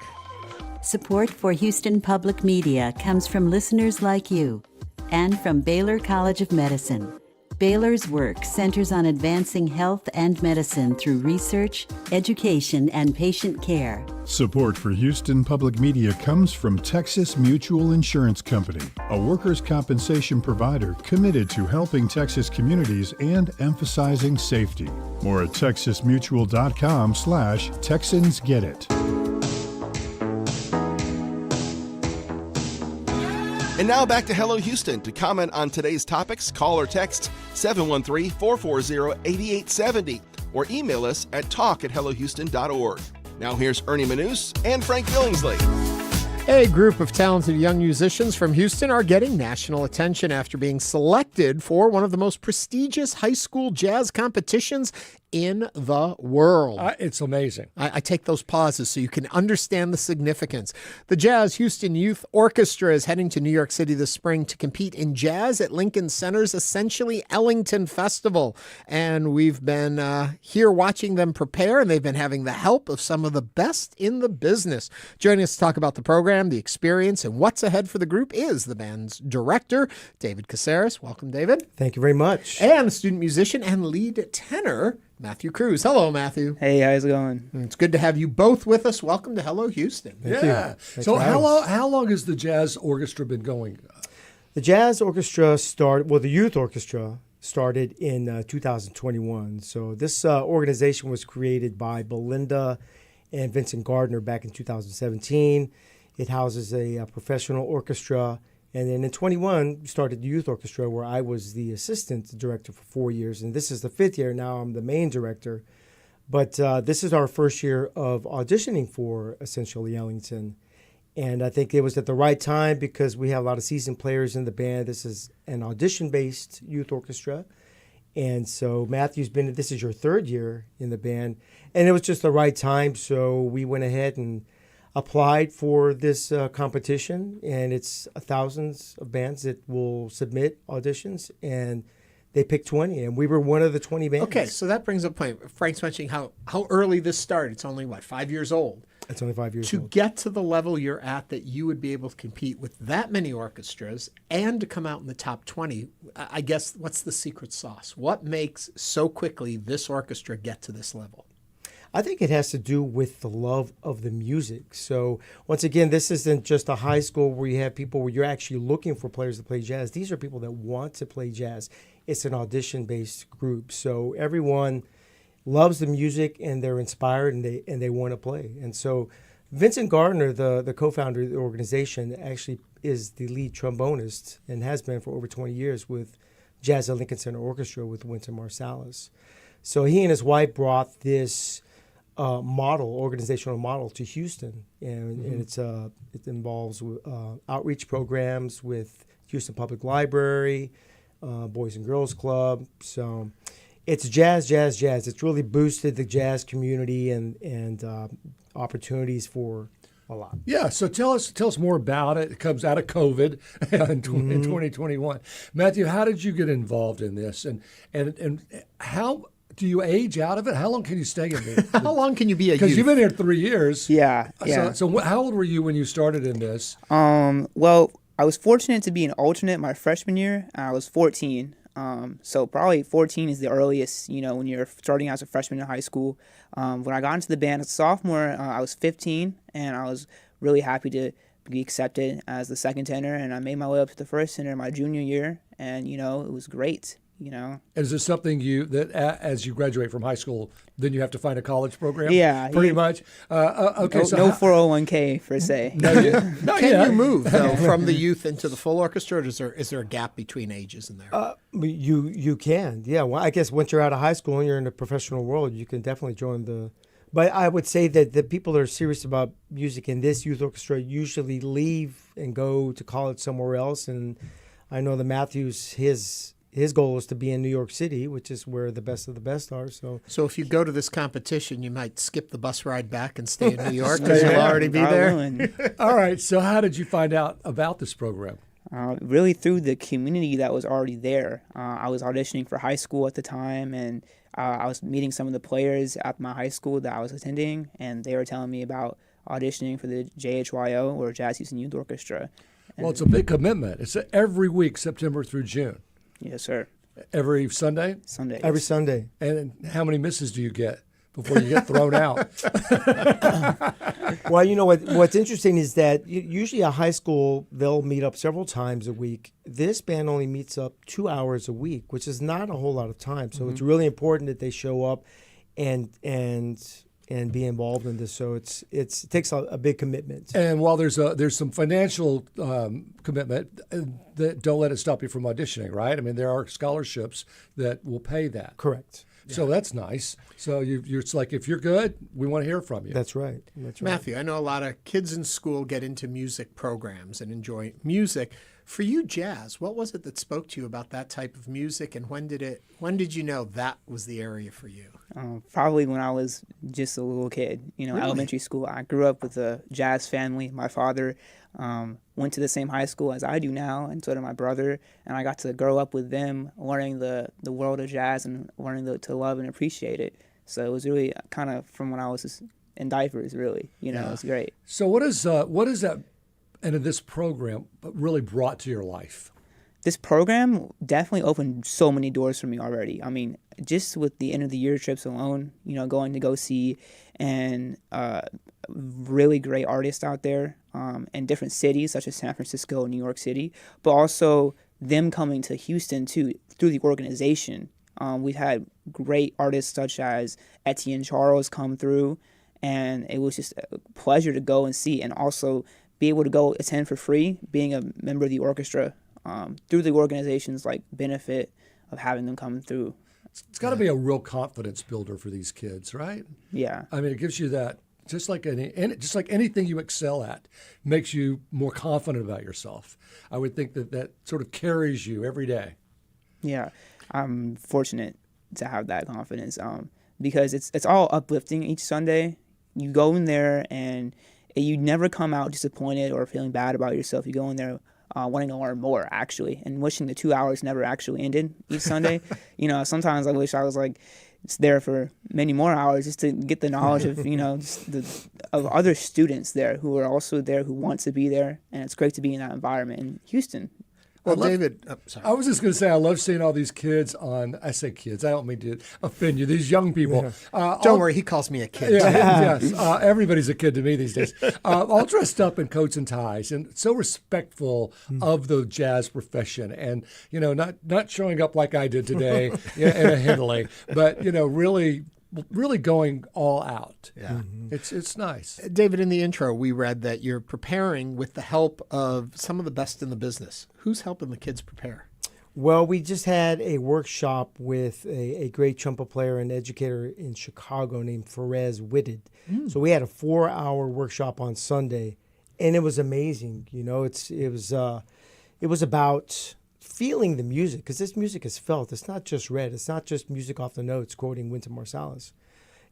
Support for Houston Public Media comes from listeners like you and from Baylor College of Medicine. Baylor's work centers on advancing health and medicine through research, education, and patient care. Support for Houston Public Media comes from Texas Mutual Insurance Company, a workers' compensation provider committed to helping Texas communities and emphasizing safety. More at texasmutual.com/TexansGetIt. And now back to Hello Houston. To comment on today's topics, call or text 713-440-8870 or email us at talk@hellohouston.org. Now here's Ernie Manous and Frank Billingsley. A group of talented young musicians from Houston are getting national attention after being selected for one of the most prestigious high school jazz competitions in the world. It's amazing. I take those pauses so you can understand the significance. The Jazz Houston Youth Orchestra is heading to New York City this spring to compete in jazz at Lincoln Center's essentially Ellington Festival. And we've been here watching them prepare, and they've been having the help of some of the best in the business. Joining us to talk about the program, the experience, and what's ahead for the group is the band's director, David Caceres. Welcome, David. Thank you very much. And the student musician and lead tenor, Matthew Cruz. Hello, Matthew. Hey, how's it going? It's good to have you both with us. Welcome to Hello Houston. Thank you. So how long has the Jazz Orchestra been going? The Jazz Orchestra the Youth Orchestra started in 2021. So this organization was created by Belinda and Vincent Gardner back in 2017. It houses a professional orchestra. And then in 21, we started the Youth Orchestra, where I was the assistant director for 4 years. And this is the 5th year. Now I'm the main director. But this is our first year of auditioning for essentially Ellington. And I think it was at the right time because we have a lot of seasoned players in the band. This is an audition-based youth orchestra. And so this is your 3rd year in the band. And it was just the right time. So we went ahead and applied for this competition, and it's thousands of bands that will submit auditions, and they picked 20, and we were one of the 20 bands. Okay, so that brings up a point. Frank's mentioning how early this started. It's only, 5 years old? It's only 5 years old. To get to the level you're at that you would be able to compete with that many orchestras and to come out in the top 20, I guess, what's the secret sauce? What makes so quickly this orchestra get to this level? I think it has to do with the love of the music. So once again, this isn't just a high school where you have people where you're actually looking for players to play jazz. These are people that want to play jazz. It's an audition-based group. So everyone loves the music and they're inspired and they want to play. And so Vincent Gardner, the co-founder of the organization, actually is the lead trombonist and has been for over 20 years with Jazz at Lincoln Center Orchestra with Wynton Marsalis. So he and his wife brought this organizational model to Houston, and it involves outreach programs with Houston Public Library, Boys and Girls Club. So it's jazz. It's really boosted the jazz community and opportunities for a lot. Yeah, so tell us more about it. It comes out of COVID in 2021. Matthew, how did you get involved in this, and how do you age out of it? How long can you stay in it? How long can you be a youth? Because you've been here 3 years. Yeah. So how old were you when you started in this? Well, I was fortunate to be an alternate my freshman year. I was 14. So probably 14 is the earliest, when you're starting out as a freshman in high school. When I got into the band as a sophomore, I was 15, and I was really happy to be accepted as the second tenor, and I made my way up to the first tenor my junior year, and, it was great. Is this something that as you graduate from high school, then you have to find a college program? Yeah. Pretty much. Okay. No 401k per se. Can you move though from the youth into the full orchestra, or is there a gap between ages in there? You can. Yeah. Well, I guess once you're out of high school and you're in the professional world, you can definitely join the. But I would say that the people that are serious about music in this youth orchestra usually leave and go to college somewhere else. And I know that Matthew's his goal is to be in New York City, which is where the best of the best are. So if you go to this competition, you might skip the bus ride back and stay in New York because you'll already be there. All right. So how did you find out about this program? Really through the community that was already there. I was auditioning for high school at the time, and I was meeting some of the players at my high school that I was attending, and they were telling me about auditioning for the JHYO, or Jazz Houston Youth Orchestra. Well, it's a big commitment. It's every week, September through June. Yes, sir. Every Sunday? Sunday. Every Sunday. And how many misses do you get before you get thrown out? Well, what's interesting is that usually a high school, they'll meet up several times a week. This band only meets up 2 hours a week, which is not a whole lot of time. So it's really important that they show up and be involved in this. So it takes a big commitment. And while there's some financial commitment, that don't let it stop you from auditioning, right? I mean, there are scholarships that will pay that. Correct. So that's nice. So it's like, if you're good, we want to hear from you. That's right. Matthew, I know a lot of kids in school get into music programs and enjoy music. For you, jazz, what was it that spoke to you about that type of music, and when did you know that was the area for you? Probably when I was just a little kid, Really? Elementary school. I grew up with a jazz family. My father went to the same high school as I do now, and so did my brother, and I got to grow up with them, learning the world of jazz and learning to love and appreciate it. So it was really kind of from when I was just in diapers, really. It was great. So what is that, and in this program, really brought to your life? This program definitely opened so many doors for me already. I mean, just with the end of the year trips alone, going to go see and really great artists out there in different cities such as San Francisco and New York City, but also them coming to Houston too through the organization. We've had great artists such as Etienne Charles come through, and it was just a pleasure to go and see, and also be able to go attend for free, being a member of the orchestra through the organization's benefit of having them come through. It's got to be a real confidence builder for these kids, right? Yeah. I mean, it gives you that, just like anything you excel at, makes you more confident about yourself. I would think that sort of carries you every day. Yeah, I'm fortunate to have that confidence because it's all uplifting each Sunday. You go in there and you never come out disappointed or feeling bad about yourself. You go in there wanting to learn more, actually, and wishing the 2 hours never actually ended each Sunday. Sometimes I wish I was there for many more hours just to get the knowledge of, of other students there who are also there, who want to be there, and it's great to be in that environment in Houston. Well, David, sorry. I was just going to say, I love seeing all these kids I say kids, I don't mean to offend you, these young people. Yeah. Don't worry, he calls me a kid. Yes, everybody's a kid to me these days. All dressed up in coats and ties and so respectful of the jazz profession, and, not showing up like I did today in a Henley, but, really going all out. Yeah. It's nice. David, in the intro, we read that you're preparing with the help of some of the best in the business. Who's helping the kids prepare? Well, we just had a workshop with a great trumpet player and educator in Chicago named Perez Whitted. So we had a 4-hour workshop on Sunday, and it was amazing. It was about feeling the music, because this music is felt. It's not just read. It's not just music off the notes, quoting Wynton Marsalis.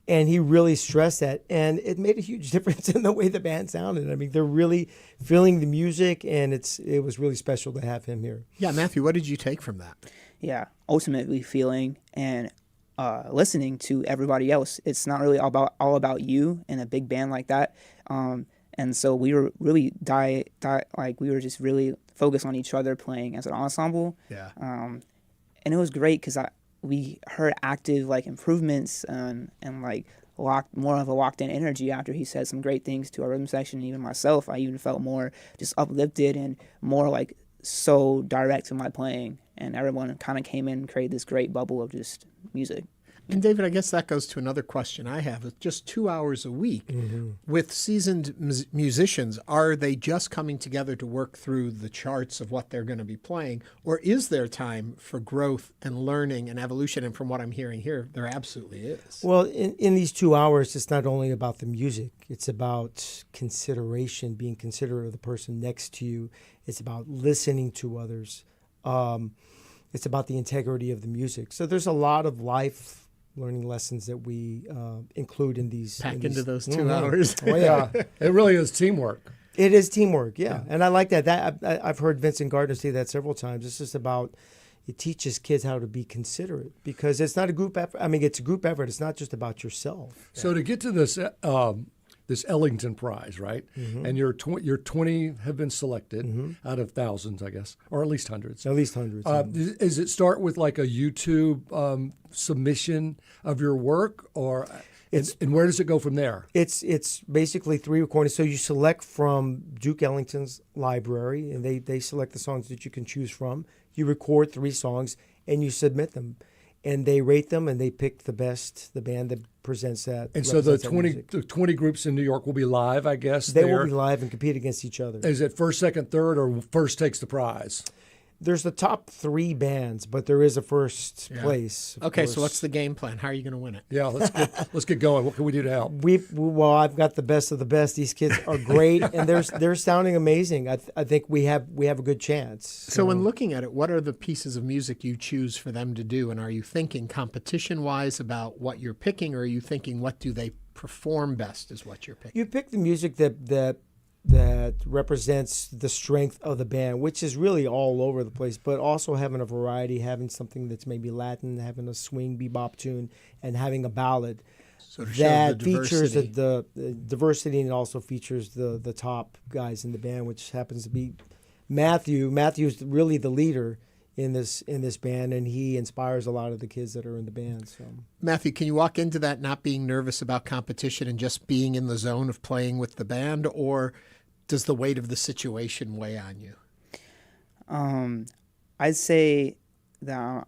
And he really stressed that, and it made a huge difference in the way the band sounded. I mean, they're really feeling the music, and it was really special to have him here. Yeah, Matthew, what did you take from that? Yeah, ultimately feeling and listening to everybody else. It's not really all about you in a big band like that. And so we were really we were just really focused on each other playing as an ensemble. Yeah. And it was great because we heard active like improvements and like more of a locked in energy after he said some great things to our rhythm section. And even myself, I even felt more just uplifted and more like so direct in my playing. And everyone kind of came in and created this great bubble of just music. And David, I guess that goes to another question I have. With just 2 hours a week, with seasoned musicians, are they just coming together to work through the charts of what they're going to be playing? Or is there time for growth and learning and evolution? And from what I'm hearing here, there absolutely is. Well, in these 2 hours, it's not only about the music. It's about consideration, being considerate of the person next to you. It's about listening to others. It's about the integrity of the music. So there's a lot of life learning lessons that we include in these. Into those 2 hours. Oh, yeah. It really is teamwork. It is teamwork, yeah. And I like that. I've heard Vincent Gardner say that several times. It's just about, it teaches kids how to be considerate because it's not a group effort. I mean, it's a group effort. It's not just about yourself. So to get to this this Ellington Prize, right? And your 20 have been selected out of thousands, I guess, or at least hundreds. At least hundreds. Does it start with like a YouTube submission of your work, or and where does it go from there? It's basically 3 recordings. So you select from Duke Ellington's library, and they select the songs that you can choose from. You record 3 songs, and you submit them. And they rate them, and they pick the band that presents that. And so the 20 groups in New York will be live, I guess? They will be live and compete against each other. Is it first, second, third, or first takes the prize? There's the top 3 bands, but there is a first place. Okay, so what's the game plan? How are you going to win it? Yeah, let's get going. What can we do to help? Well, I've got the best of the best. These kids are great, and they're sounding amazing. I think we have a good chance. So when looking at it, what are the pieces of music you choose for them to do? And are you thinking competition-wise about what you're picking, or are you thinking what do they perform best is what you're picking? You pick the music that represents the strength of the band, which is really all over the place, but also having a variety, having something that's maybe Latin, having a swing bebop tune, and having a ballad. So that features the diversity, and it also features the top guys in the band, which happens to be Matthew. Matthew's really the leader in this band, and he inspires a lot of the kids that are in the band. So, Matthew, can you walk into that not being nervous about competition and just being in the zone of playing with the band, or does the weight of the situation weigh on you? I'd say that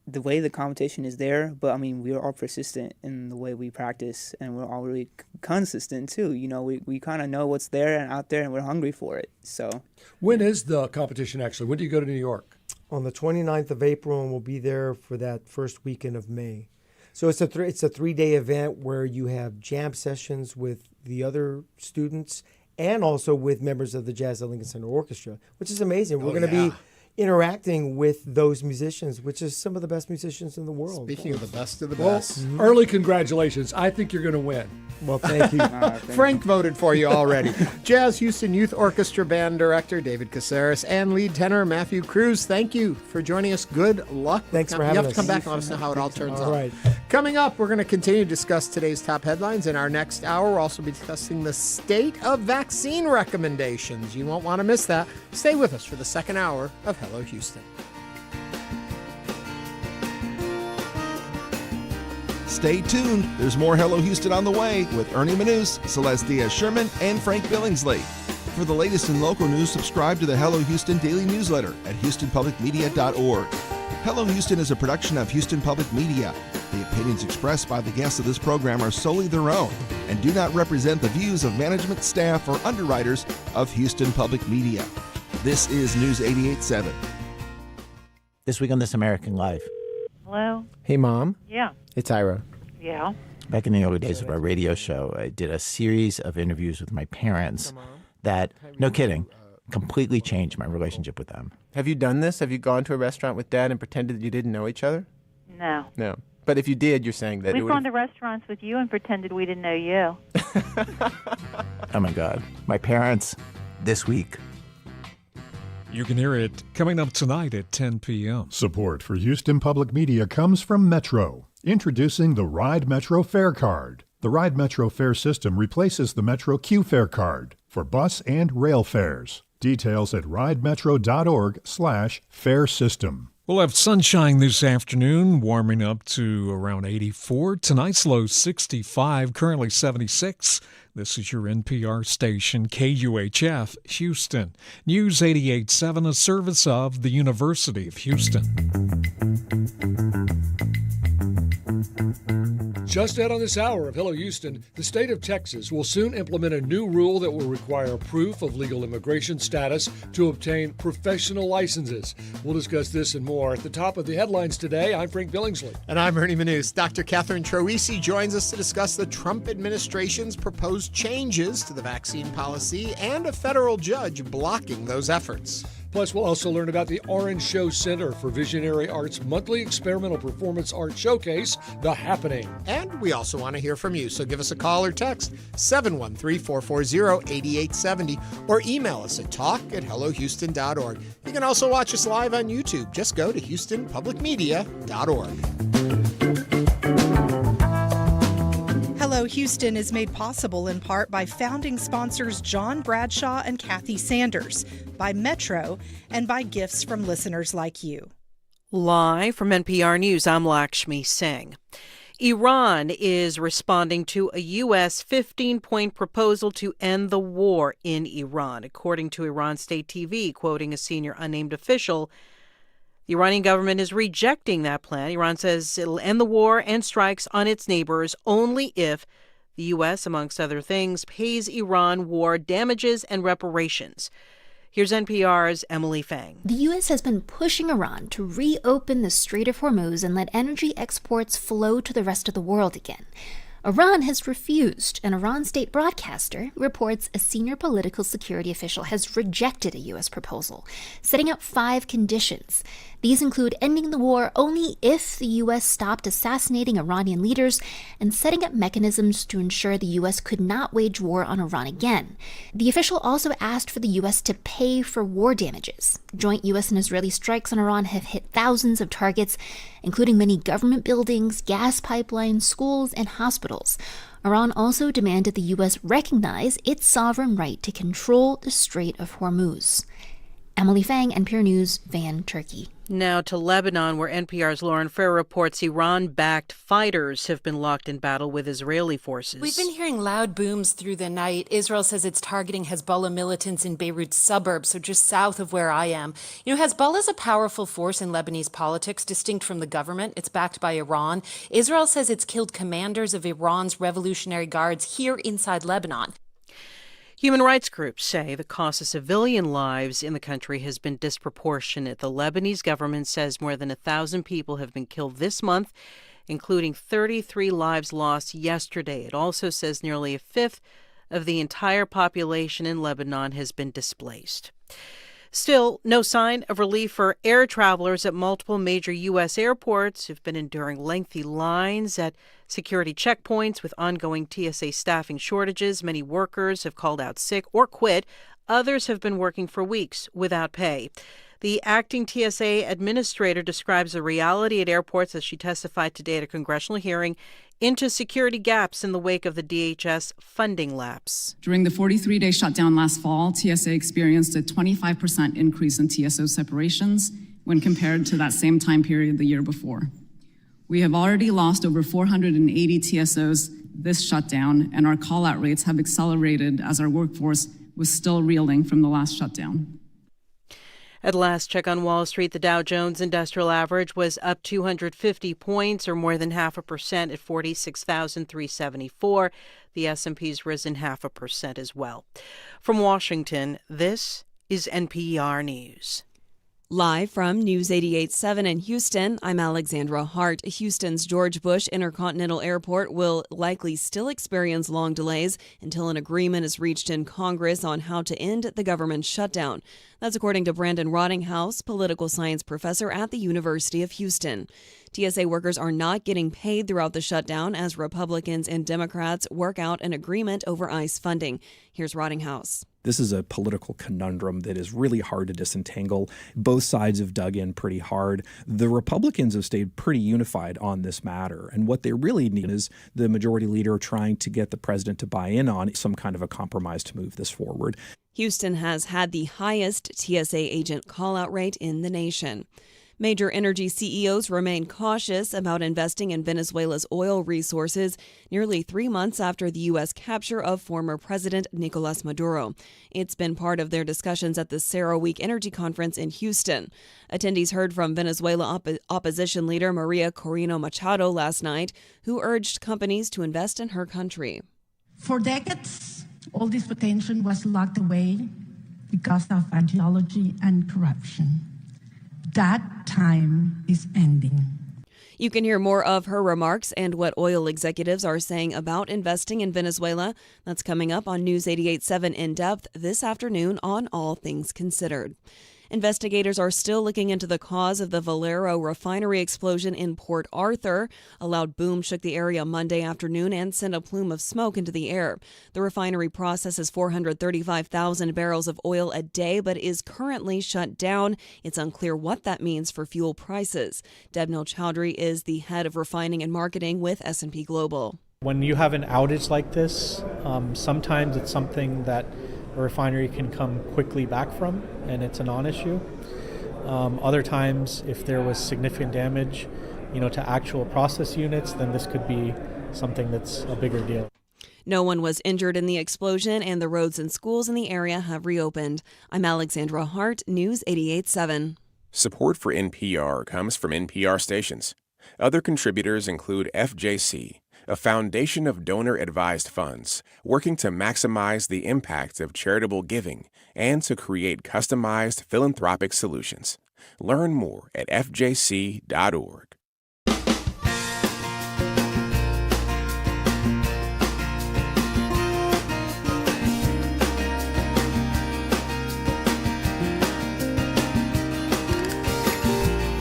the way the competition is there, but I mean, we're all persistent in the way we practice, and we're all really consistent too. You know, we kind of know what's there and out there, and we're hungry for it. So, when is the competition actually? When do you go to New York? On the 29th of April, and we'll be there for that first weekend of May. So it's a 3-day event where you have jam sessions with the other students and also with members of the Jazz Ellington Center Orchestra, which is amazing. We're going to be interacting with those musicians, which is some of the best musicians in the world. Speaking of the best of the best. Early congratulations. I think you're going to win. Well, thank you. Frank voted for you already. Jazz Houston Youth Orchestra Band Director David Caceres and lead tenor Matthew Cruz, thank you for joining us. Good luck. Thanks for having us. You have to come back and let us know how it all turns out. All right. Coming up, we're going to continue to discuss today's top headlines. In our next hour, we'll also be discussing the state of vaccine recommendations. You won't want to miss that. Stay with us for the second hour of Hello Houston. Stay tuned. There's more Hello Houston on the way with Ernie Manous, Celeste Diaz-Sherman, and Frank Billingsley. For the latest in local news, subscribe to the Hello Houston daily newsletter at HoustonPublicMedia.org. Hello Houston is a production of Houston Public Media. The opinions expressed by the guests of this program are solely their own and do not represent the views of management, staff, or underwriters of Houston Public Media. This is News 88.7. This week on This American Life. Hello? Hey, Mom. Yeah. It's Ira. Yeah. Back in the early days of our radio show, I did a series of interviews with my parents that, no kidding, completely changed my relationship with them. Have you done this? Have you gone to a restaurant with Dad and pretended that you didn't know each other? No. No. But if you did, you're saying that We've gone to restaurants with you and pretended we didn't know you. Oh, my God. My parents, this week. You can hear it coming up tonight at 10 p.m. Support for Houston Public Media comes from Metro. Introducing the Ride Metro Fare Card. The Ride Metro Fare system replaces the Metro Q Fare Card for bus and rail fares. Details at ridemetro.org/fare system. We'll have sunshine this afternoon, warming up to around 84. Tonight's low 65, currently 76. This is your NPR station, KUHF, Houston. News 88.7, a service of the University of Houston. Just out on this hour of Hello Houston, the state of Texas will soon implement a new rule that will require proof of legal immigration status to obtain professional licenses. We'll discuss this and more at the top of the headlines today. I'm Frank Billingsley. And I'm Ernie Manous. Dr. Catherine Troisi joins us to discuss the Trump administration's proposed changes to the vaccine policy and a federal judge blocking those efforts. Plus, we'll also learn about the Orange Show Center for Visionary Art's monthly experimental performance art showcase, The Happening. And we also want to hear from you, so give us a call or text 713-440-8870 or email us at talk@hellohouston.org. You can also watch us live on YouTube. Just go to houstonpublicmedia.org. Hello Houston is made possible in part by founding sponsors John Bradshaw and Kathy Sanders, by Metro, and by gifts from listeners like you. Live from NPR News, I'm Lakshmi Singh. Iran is responding to a U.S. 15-point proposal to end the war in Iran. According to Iran State TV, quoting a senior unnamed official, the Iranian government is rejecting that plan. Iran says it'll end the war and strikes on its neighbors only if the U.S., amongst other things, pays Iran war damages and reparations. Here's NPR's Emily Fang. The U.S. has been pushing Iran to reopen the Strait of Hormuz and let energy exports flow to the rest of the world again. Iran has refused. An Iran state broadcaster reports a senior political security official has rejected a U.S. proposal, setting out 5 conditions. These include ending the war only if the U.S. stopped assassinating Iranian leaders and setting up mechanisms to ensure the U.S. could not wage war on Iran again. The official also asked for the U.S. to pay for war damages. Joint U.S. and Israeli strikes on Iran have hit thousands of targets, including many government buildings, gas pipelines, schools, and hospitals. Iran also demanded the U.S. recognize its sovereign right to control the Strait of Hormuz. Emily Fang, NPR News, Van, Turkey. Now to Lebanon, where NPR's Lauren Fair reports Iran-backed fighters have been locked in battle with Israeli forces. We've been hearing loud booms through the night. Israel says it's targeting Hezbollah militants in Beirut suburbs, so just south of where I am. You know, Hezbollah is a powerful force in Lebanese politics, distinct from the government. It's backed by Iran. Israel says it's killed commanders of Iran's Revolutionary Guards here inside Lebanon. Human rights groups say the cost of civilian lives in the country has been disproportionate. The Lebanese government says more than 1,000 people have been killed this month, including 33 lives lost yesterday. It also says nearly a fifth of the entire population in Lebanon has been displaced. Still, no sign of relief for air travelers at multiple major U.S. airports who've been enduring lengthy lines at security checkpoints with ongoing TSA staffing shortages. Many workers have called out sick or quit. Others have been working for weeks without pay. The acting TSA administrator describes the reality at airports as she testified today at a congressional hearing into security gaps in the wake of the DHS funding lapse. During the 43-day shutdown last fall, TSA experienced a 25% increase in TSO separations when compared to that same time period the year before. We have already lost over 480 TSOs this shutdown, and our call-out rates have accelerated as our workforce was still reeling from the last shutdown. At last check on Wall Street, the Dow Jones Industrial Average was up 250 points, or more than 0.5% at 46,374. The S&P's risen 0.5% as well. From Washington, this is NPR News. Live from News 88.7 in Houston, I'm Alexandra Hart. Houston's George Bush Intercontinental Airport will likely still experience long delays until an agreement is reached in Congress on how to end the government shutdown. That's according to Brandon Rottinghaus, political science professor at the University of Houston. TSA workers are not getting paid throughout the shutdown as Republicans and Democrats work out an agreement over ICE funding. Here's Rottinghaus. This is a political conundrum that is really hard to disentangle. Both sides have dug in pretty hard. The Republicans have stayed pretty unified on this matter. And what they really need is the majority leader trying to get the president to buy in on some kind of a compromise to move this forward. Houston has had the highest TSA agent call-out rate in the nation. Major energy CEOs remain cautious about investing in Venezuela's oil resources nearly 3 months after the U.S. capture of former President Nicolas Maduro. It's been part of their discussions at the CERAWeek Energy Conference in Houston. Attendees heard from Venezuela opposition leader Maria Corina Machado last night, who urged companies to invest in her country. For decades, all this potential was locked away because of ideology and corruption. That time is ending. You can hear more of her remarks and what oil executives are saying about investing in Venezuela. That's coming up on News 88.7 In Depth this afternoon on All Things Considered. Investigators are still looking into the cause of the Valero refinery explosion in Port Arthur. A loud boom shook the area Monday afternoon and sent a plume of smoke into the air. The refinery processes 435,000 barrels of oil a day, but is currently shut down. It's unclear what that means for fuel prices. Debnil Chowdhury is the head of refining and marketing with S&P Global. When you have an outage like this, sometimes it's something that a refinery can come quickly back from, and it's a non-issue. Other times, if there was significant damage, to actual process units, then this could be something that's a bigger deal. No one was injured in the explosion, and the roads and schools in the area have reopened. I'm Alexandra Hart, News 88.7. Support for NPR comes from NPR stations. Other contributors include FJC, a foundation of donor-advised funds working to maximize the impact of charitable giving and to create customized philanthropic solutions. Learn more at fjc.org.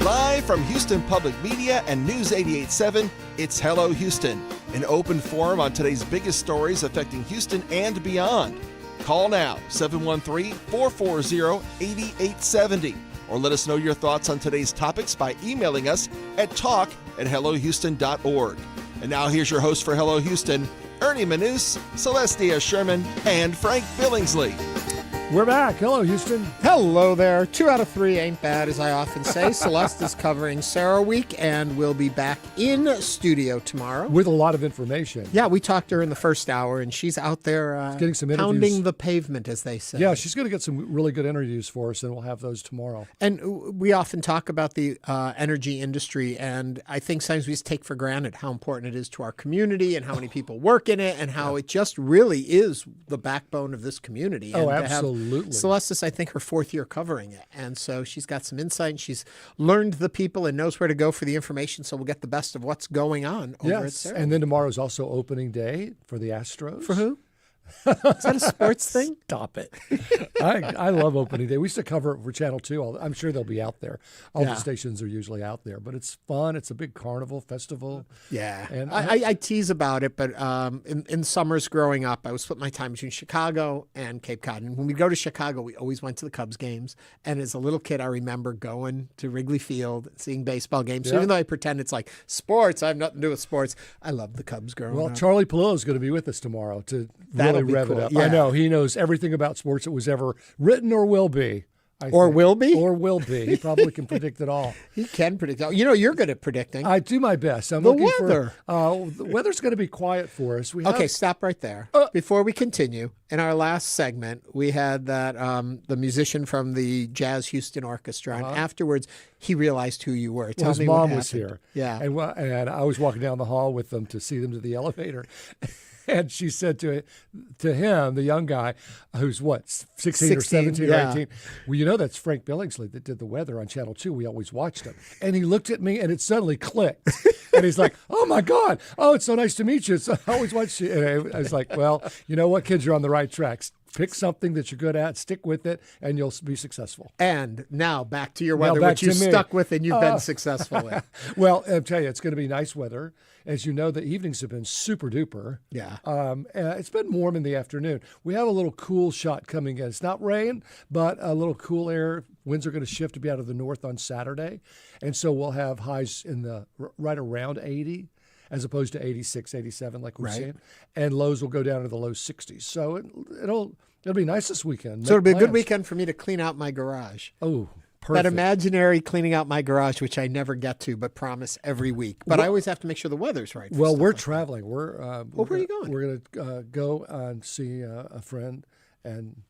Live from Houston Public Media and News 88.7, it's Hello Houston, an open forum on today's biggest stories affecting Houston and beyond. Call now, 713-440-8870, or let us know your thoughts on today's topics by emailing us at talk@hellohouston.org. And now here's your host for Hello Houston, Ernie Manous, Celeste Sherman, and Frank Billingsley. We're back. Hello, Houston. Hello there. 2 out of 3 ain't bad, as I often say. Celeste is covering CERAWeek, and we'll be back in studio tomorrow. With a lot of information. Yeah, we talked to her in the first hour, and she's out there getting some pounding the pavement, as they say. Yeah, she's going to get some really good interviews for us, and we'll have those tomorrow. And we often talk about the energy industry, and I think sometimes we just take for granted how important it is to our community and how many people work in it and how it just really is the backbone of this community. Oh, and absolutely. Celeste, I think, her 4th year covering it. And so she's got some insight, and she's learned the people and knows where to go for the information, so we'll get the best of what's going on over at CERAWeek. And then tomorrow's also opening day for the Astros. For who? Is that a sports thing? Stop it. I love opening day. We used to cover it for Channel 2. I'm sure they'll be out there. All the stations are usually out there. But it's fun. It's a big carnival festival. Yeah. And I tease about it, but in summers growing up, I would split my time between Chicago and Cape Cod. And when we go to Chicago, we always went to the Cubs games. And as a little kid, I remember going to Wrigley Field, seeing baseball games. So even though I pretend it's like sports, I have nothing to do with sports, I love the Cubs growing up. Well, Charlie Palillo is going to be with us tomorrow to That'll really rev it up. Yeah. I know. He knows everything about sports that was ever written or will be. Will be? Or will be. He probably can predict it all. He can predict it all. You're good at predicting. I do my best. I'm the looking weather. The weather's going to be quiet for us. Okay, stop right there. Before we continue, in our last segment, we had that the musician from the Jazz Houston Orchestra, and afterwards he realized who you were. Tell his me mom what was here. Yeah. And I was walking down the hall with them to see them to the elevator. And she said to him, the young guy, who's 16 or 17 or 18, well, that's Frank Billingsley that did the weather on Channel 2. We always watched him. And he looked at me, and it suddenly clicked. And he's like, oh, my God. Oh, it's so nice to meet you. I always watch you. And I was like, well, you know what? Kids are on the right tracks. Pick something that you're good at, stick with it, and you'll be successful. And now back to your weather, which you stuck with and you've been successful in. Well, I'll tell you, it's going to be nice weather. As you know, the evenings have been super duper. Yeah. It's been warm in the afternoon. We have a little cool shot coming in. It's not rain, but a little cool air. Winds are going to shift to be out of the north on Saturday. And so we'll have highs in the right around 80. As opposed to 86, 87 like we've seen. And lows will go down to the low 60s. So it'll be nice this weekend. So it'll be a good weekend for me to clean out my garage. Oh, perfect. That imaginary cleaning out my garage, which I never get to, but promise every week. But I always have to make sure the weather's right. Well, we're traveling. Where are you going? We're going to go and see a friend and...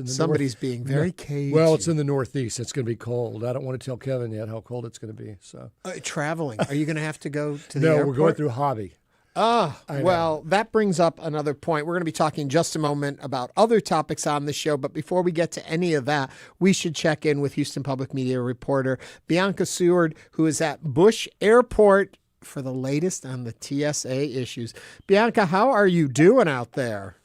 Somebody's being very cagey. Well, it's in the Northeast. It's going to be cold. I don't want to tell Kevin yet how cold it's going to be. So traveling. Are you going to have to go to the airport? No, we're going through Hobby. Well, that brings up another point. We're going to be talking in just a moment about other topics on the show. But before we get to any of that, we should check in with Houston Public Media reporter Bianca Seward, who is at Bush Airport for the latest on the TSA issues. Bianca, how are you doing out there?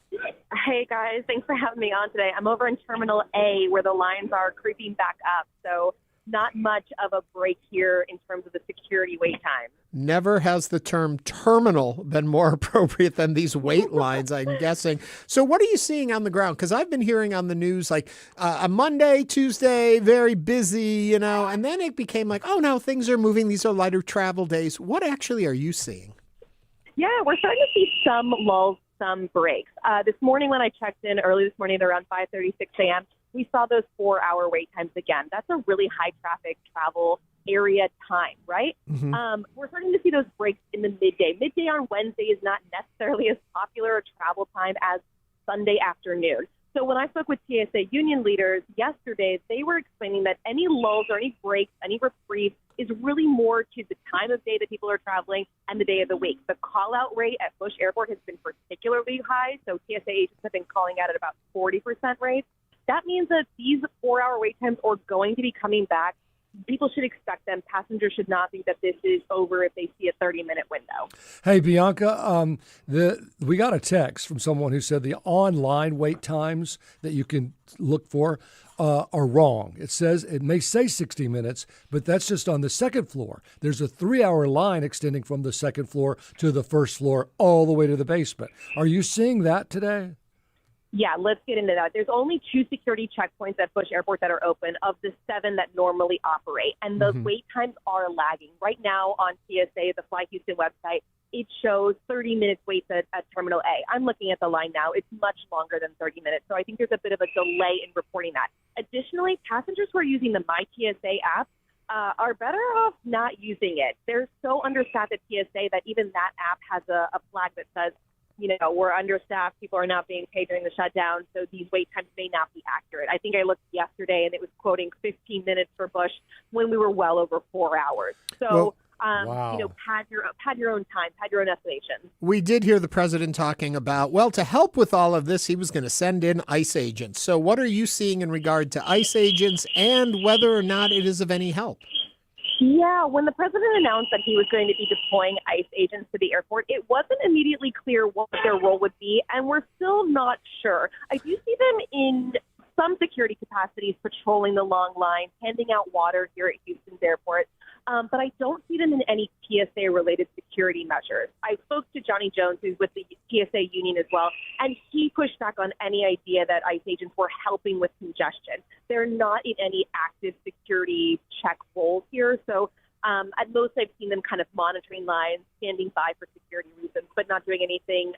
Hey, guys. Thanks for having me on today. I'm over in Terminal A where the lines are creeping back up. So not much of a break here in terms of the security wait time. Never has the term terminal been more appropriate than these wait lines, I'm guessing. So what are you seeing on the ground? Because I've been hearing on the news like a Monday, Tuesday, very busy, and then it became like, oh, no, things are moving. These are lighter travel days. What actually are you seeing? Yeah, we're starting to see some lulls, some breaks. This morning when I checked in early this morning at around 5:36 a.m., we saw those 4-hour wait times again. That's a really high traffic travel area time, right? Mm-hmm. We're starting to see those breaks in the midday. Midday on Wednesday is not necessarily as popular a travel time as Sunday afternoon. So when I spoke with TSA union leaders yesterday, they were explaining that any lulls or any breaks, any reprieve is really more to the time of day that people are traveling and the day of the week. The call-out rate at Bush Airport has been particularly high, so TSA agents have been calling out at about 40% rates. That means that these 4-hour wait times are going to be coming back. People should expect them. Passengers should not think that this is over if they see a 30-minute window. Hey, Bianca, we got a text from someone who said the online wait times that you can look for are wrong. It says it may say 60 minutes, but that's just on the second floor. There's a 3-hour line extending from the second floor to the first floor all the way to the basement. Are you seeing that today? Yeah, let's get into that. There's only 2 security checkpoints at Bush Airport that are open of the 7 that normally operate, and the wait times are lagging. Right now on TSA, the Fly Houston website, it shows 30 minutes wait at Terminal A. I'm looking at the line now. It's much longer than 30 minutes, so I think there's a bit of a delay in reporting that. Additionally, passengers who are using the My TSA app are better off not using it. They're so understaffed at TSA that even that app has a flag that says, we're understaffed, people are not being paid during the shutdown, so these wait times may not be accurate. I think I looked yesterday and it was quoting 15 minutes for Bush when we were well over 4 hours. So, wow. Pad your own time, pad your own estimation. We did hear the president talking about, to help with all of this, he was going to send in ICE agents. So what are you seeing in regard to ICE agents and whether or not it is of any help? Yeah, when the president announced that he was going to be deploying ICE agents to the airport, it wasn't immediately clear what their role would be, and we're still not sure. I do see them in some security capacities patrolling the long line, handing out water here at Houston's airport, but I don't see them in any TSA-related security measures. I spoke to Johnny Jones, who's with the TSA union as well, and he pushed back on any idea that ICE agents were helping with congestion. They're not in any active security check roles here, so at most I've seen them kind of monitoring lines, standing by for security reasons, but not doing anything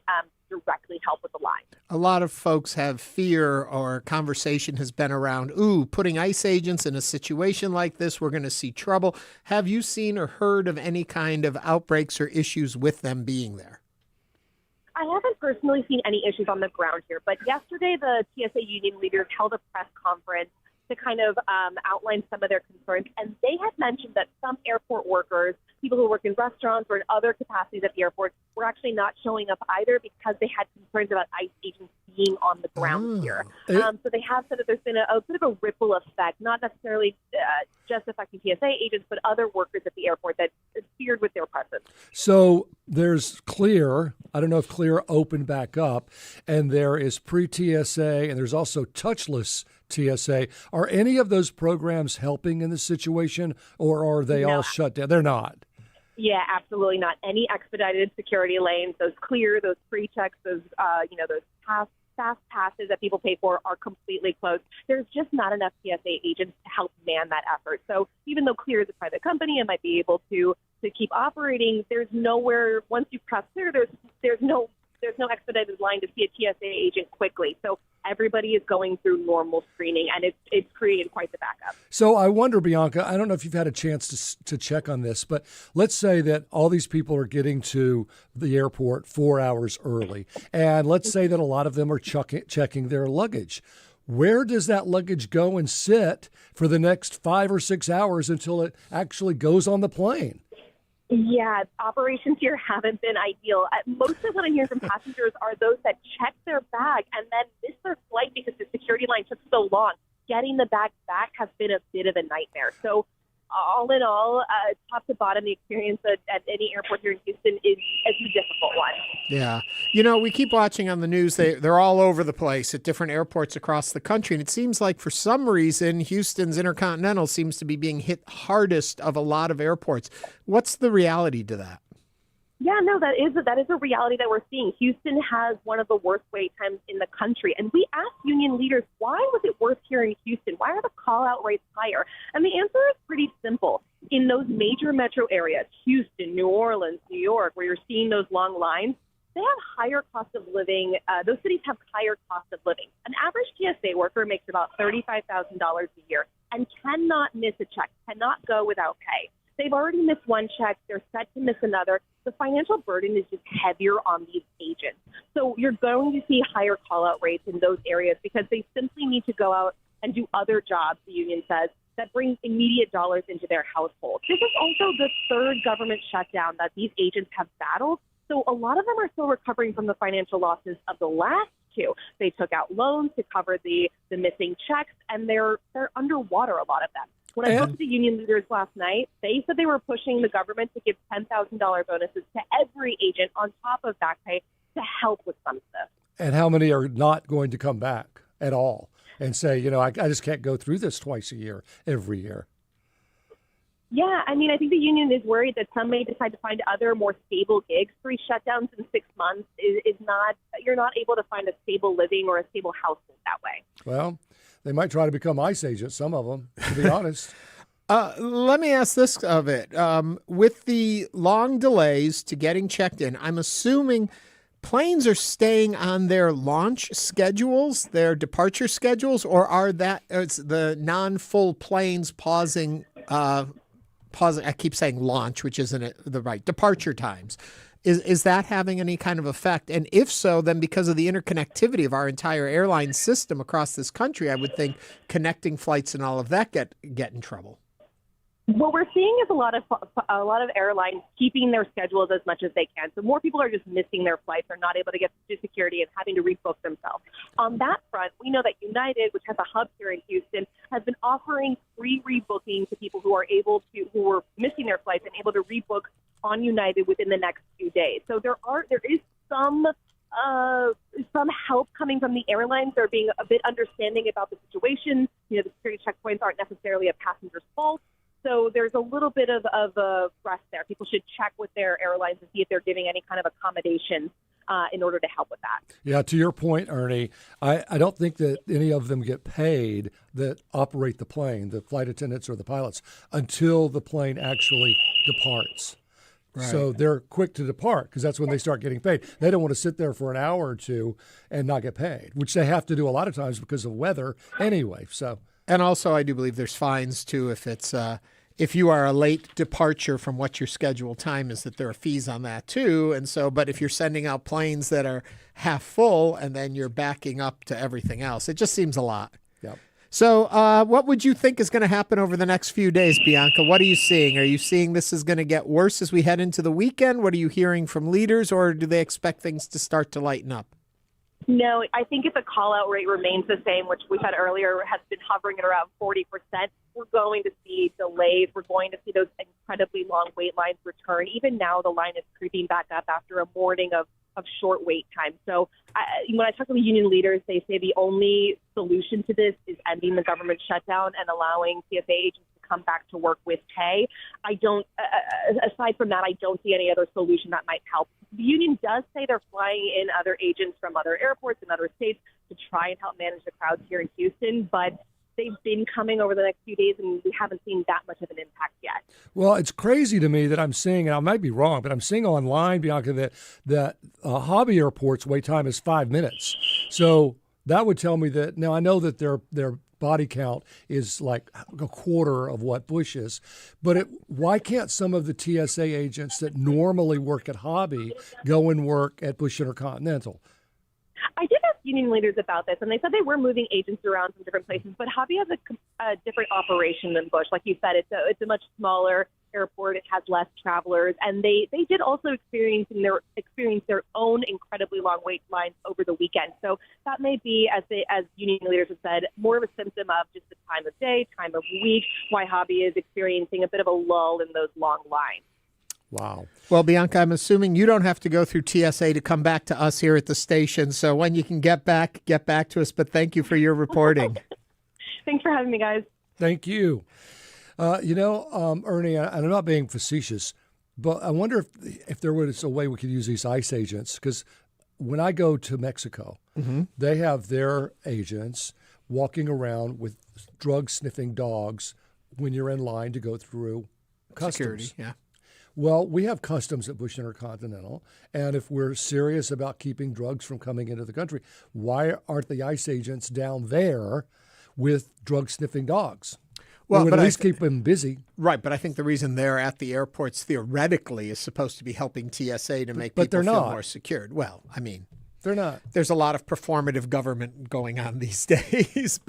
directly help with the line. A lot of folks have fear, or conversation has been around, putting ICE agents in a situation like this, we're going to see trouble. Have you seen or heard of any kind of outbreaks or issues with them being there? I haven't personally seen any issues on the ground here, but yesterday the TSA union leaders held a press conference to kind of outline some of their concerns. And they had mentioned that some airport workers, people who work in restaurants or in other capacities at the airport, were actually not showing up either because they had concerns about ICE agents being on the ground here. So they have said that there's been a bit of a ripple effect, not necessarily just affecting TSA agents, but other workers at the airport that feared with their presence. So there's Clear. I don't know if Clear opened back up, and there is pre-TSA, and there's also touchless TSA. Are any of those programs helping in this situation, or are they all shut down? They're not. Yeah, absolutely not. Any expedited security lanes, those Clear, those pre-checks, those those fast passes that people pay for are completely closed. There's just not enough TSA agents to help man that effort. So even though Clear is a private company and might be able to keep operating, there's nowhere, once you press Clear, there's no expedited line to see a TSA agent quickly. So everybody is going through normal screening, and it's created quite the backup. So I wonder, Bianca, I don't know if you've had a chance to check on this, but let's say that all these people are getting to the airport 4 hours early, and let's say that a lot of them are checking their luggage. Where does that luggage go and sit for the next 5 or 6 hours until it actually goes on the plane? Yeah, operations here haven't been ideal. Most of what I'm hearing from passengers are those that check their bag and then miss their flight because the security line took so long. Getting the bag back has been a bit of a nightmare. So all in all, top to bottom, the experience at any airport here in Houston is a difficult one. Yeah. We keep watching on the news. They're all over the place at different airports across the country. And it seems like for some reason, Houston's Intercontinental seems to be being hit hardest of a lot of airports. What's the reality to that? Yeah, no, that is a reality that we're seeing. Houston has one of the worst wait times in the country. And we asked union leaders, why was it worse here in Houston? Why are the call-out rates higher? And the answer is pretty simple. In those major metro areas, Houston, New Orleans, New York, where you're seeing those long lines, they have higher cost of living. Those cities have higher cost of living. An average TSA worker makes about $35,000 a year and cannot miss a check, cannot go without pay. They've already missed one check. They're set to miss another. The financial burden is just heavier on these agents. So you're going to see higher call-out rates in those areas because they simply need to go out and do other jobs, the union says, that bring immediate dollars into their household. This is also the third government shutdown that these agents have battled. So a lot of them are still recovering from the financial losses of the last two. They took out loans to cover the missing checks, and they're underwater, a lot of them. When I talked to the union leaders last night, they said they were pushing the government to give $10,000 bonuses to every agent on top of back pay to help with some of this. And how many are not going to come back at all and say, I just can't go through this twice a year, every year? Yeah, I think the union is worried that some may decide to find other more stable gigs. 3 shutdowns in 6 months is not, you're not able to find a stable living or a stable household that way. Well, they might try to become ICE agents, some of them, to be honest. Let me ask this of it. With the long delays to getting checked in, I'm assuming planes are staying on their launch schedules, their departure schedules, or are the non-full planes pausing? I keep saying launch, which isn't the right departure times. Is that having any kind of effect? And if so, then because of the interconnectivity of our entire airline system across this country, I would think connecting flights and all of that get in trouble. What we're seeing is a lot of airlines keeping their schedules as much as they can. So more people are just missing their flights, or not able to get to security and having to rebook themselves. On that front, we know that United, which has a hub here in Houston, has been offering free rebooking to people who were missing their flights and able to rebook on United within the next few days. So there is some help coming from the airlines. They're being a bit understanding about the situation. The security checkpoints aren't necessarily a passenger's fault. So there's a little bit of a rest there. People should check with their airlines and see if they're giving any kind of accommodation in order to help with that. Yeah, to your point, Ernie, I don't think that any of them get paid that operate the plane, the flight attendants or the pilots, until the plane actually departs. Right. So they're quick to depart because that's when they start getting paid. They don't want to sit there for an hour or two and not get paid, which they have to do a lot of times because of weather anyway. So, and also I do believe there's fines too if you are a late departure from what your scheduled time is, that there are fees on that too. And so, but if you're sending out planes that are half full and then you're backing up to everything else, it just seems a lot. Yep. So what would you think is going to happen over the next few days, Bianca? What are you seeing? Are you seeing this is going to get worse as we head into the weekend? What are you hearing from leaders, or do they expect things to start to lighten up? No, I think if the call-out rate remains the same, which we said earlier has been hovering at around 40%, we're going to see delays. We're going to see those incredibly long wait lines return. Even now, the line is creeping back up after a morning of short wait time. So when I talk to the union leaders, they say the only solution to this is ending the government shutdown and allowing TSA agents to come back to work with pay. I don't, aside from that, I don't see any other solution that might help. The union does say they're flying in other agents from other airports and other states to try and help manage the crowds here in Houston, but they've been coming over the next few days, and we haven't seen that much of an impact yet. Well, it's crazy to me that I'm seeing, and I might be wrong, but I'm seeing online, Bianca, that hobby airports wait time is 5 minutes. So that would tell me that, now I know that their body count is like a quarter of what Bush is, but why can't some of the TSA agents that normally work at hobby go and work at Bush Intercontinental? I did ask union leaders about this, and they said they were moving agents around from different places, but Hobby has a different operation than Bush. Like you said, it's a much smaller airport. It has less travelers, and they did also experience their own incredibly long wait lines over the weekend. So that may be, as union leaders have said, more of a symptom of just the time of day, time of week, why Hobby is experiencing a bit of a lull in those long lines. Wow. Well, Bianca, I'm assuming you don't have to go through TSA to come back to us here at the station. So when you can get back to us. But thank you for your reporting. Thanks for having me, guys. Thank you. Ernie, and I'm not being facetious, but I wonder if there was a way we could use these ICE agents. Because when I go to Mexico, they have their agents walking around with drug-sniffing dogs when you're in line to go through customs. Security, yeah. Well, we have customs at Bush Intercontinental, and if we're serious about keeping drugs from coming into the country, why aren't the ICE agents down there with drug-sniffing dogs? Well, but at least keep them busy. Right, but I think the reason they're at the airports theoretically is supposed to be helping TSA to make people feel more secured. Well, I mean, they're not. There's a lot of performative government going on these days,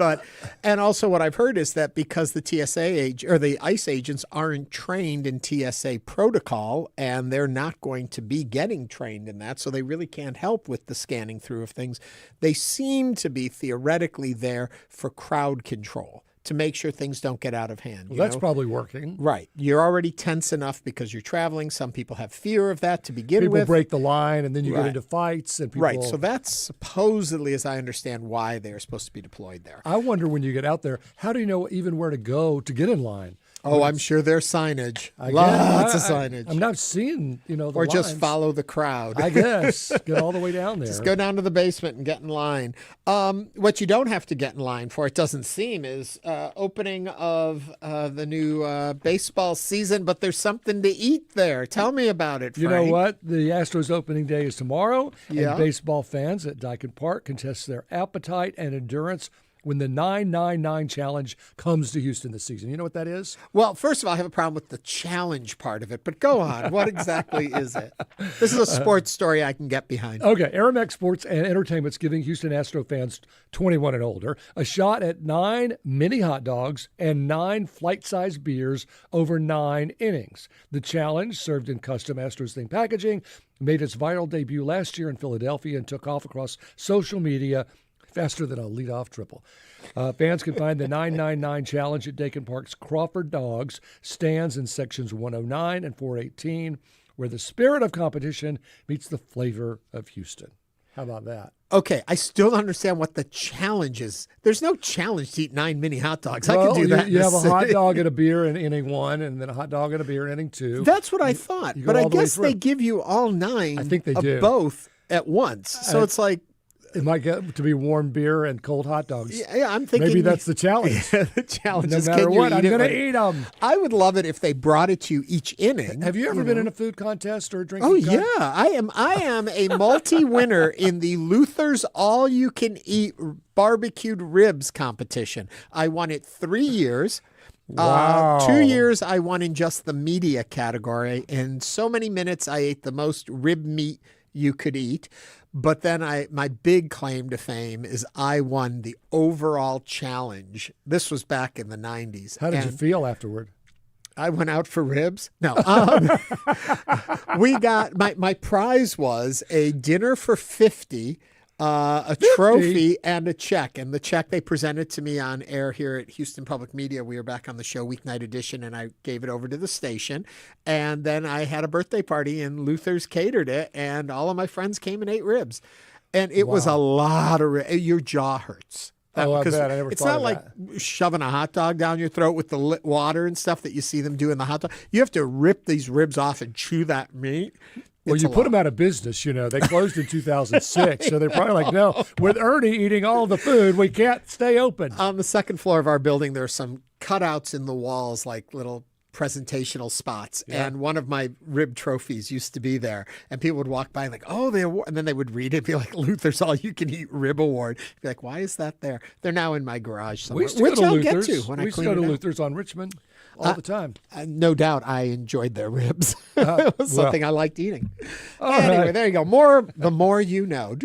and also what I've heard is that because the the ICE agents aren't trained in TSA protocol, and they're not going to be getting trained in that, so they really can't help with the scanning through of things. They seem to be theoretically there for crowd control, to make sure things don't get out of hand. Well, that's probably working. Right. You're already tense enough because you're traveling. Some people have fear of that to begin with. People break the line, and then you get into fights. And people... Right. So that's supposedly, as I understand, why they're supposed to be deployed there. I wonder when you get out there, how do you know even where to go to get in line? Oh, I'm sure there's signage. Lots of signage. I'm not seeing, the Or lines. Just follow the crowd. I guess. Get all the way down there. Just go down to the basement and get in line. What you don't have to get in line for, it doesn't seem, is opening of the new baseball season, but there's something to eat there. Tell me about it, Frank. You know what? The Astros opening day is tomorrow, and baseball fans at Dyken Park can test their appetite and endurance when the 999 challenge comes to Houston this season. You know what that is? Well, first of all, I have a problem with the challenge part of it, but go on. What exactly is it? This is a sports story I can get behind. Okay, Aramex Sports and Entertainment's giving Houston Astro fans 21 and older a shot at 9 mini hot dogs and 9 flight-sized beers over 9 innings. The challenge, served in custom Astros-themed packaging, made its viral debut last year in Philadelphia and took off across social media faster than a leadoff triple. Fans can find the 999 challenge at Dyken Park's Crawford Dogs stands in sections 109 and 418, where the spirit of competition meets the flavor of Houston. How about that? Okay, I still don't understand what the challenge is. There's no challenge to eat 9 mini hot dogs. Well, I can do that. You have a hot dog and a beer in inning 1, and then a hot dog and a beer in inning 2. That's what I thought. But I guess they give you all 9 I think they do. Both at once. So it's like... It might get to be warm beer and cold hot dogs. Yeah, I'm thinking maybe that's the challenge. The challenge is, no matter can you what, I'm going to it? eat them. I would love it if they brought it to you each inning. Have you ever been in a food contest or a drinking contest? Oh yeah, I am a multi-winner in the Luther's All-You-Can-Eat Barbecued Ribs competition. I won it 3 years. Wow. 2 years I won in just the media category. In so many minutes, I ate the most rib meat you could eat. But then my big claim to fame is I won the overall challenge. This was back in the 90s. How did you feel afterward? I went out for ribs. No, we got my prize was a dinner for 50 a trophy and a check. And the check they presented to me on air here at Houston Public Media. We were back on the show weeknight edition, and I gave it over to the station. And then I had a birthday party, and Luther's catered it, and all of my friends came and ate ribs. And it was a lot of ribs. Your jaw hurts. Because I never it's thought not of like that. shoving a hot dog down your throat with the lit water and stuff that you see them do in the hot dog. You have to rip these ribs off and chew that meat. Well, you put them out of business, They closed in 2006, so they're probably like, no, with Ernie eating all the food, we can't stay open. On the second floor of our building, there are some cutouts in the walls, like little presentational spots. Yeah. And one of my rib trophies used to be there. And people would walk by and like, oh, they award. And then they would read it and be like, Luther's all-you-can-eat rib award. Be like, why is that there? They're now in my garage somewhere, which I'll get to when I clean it. We used to go to Luther's on Richmond all the time. No doubt I enjoyed their ribs. It was something I liked eating. Anyway, right. there you go. The more you know.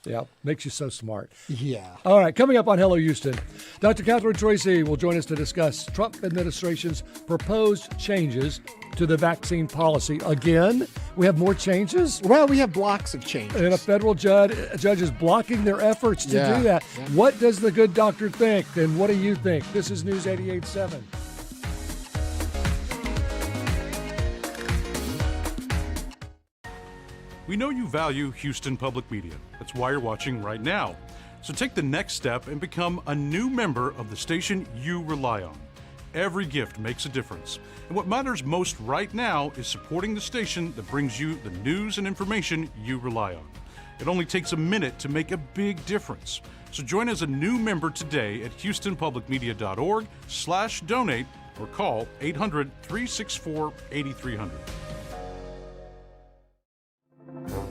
Yeah, makes you so smart. Yeah. All right, coming up on Hello Houston, Dr. Catherine Troisi will join us to discuss Trump administration's proposed changes to the vaccine policy. Again, we have more changes? Well, we have blocks of changes. And a federal judge is blocking their efforts to do that. Yeah. What does the good doctor think? And what do you think? This is News 88.7. We know you value Houston Public Media. That's why you're watching right now. So take the next step and become a new member of the station you rely on. Every gift makes a difference. And what matters most right now is supporting the station that brings you the news and information you rely on. It only takes a minute to make a big difference. So join as a new member today at houstonpublicmedia.org/donate or call 800-364-8300.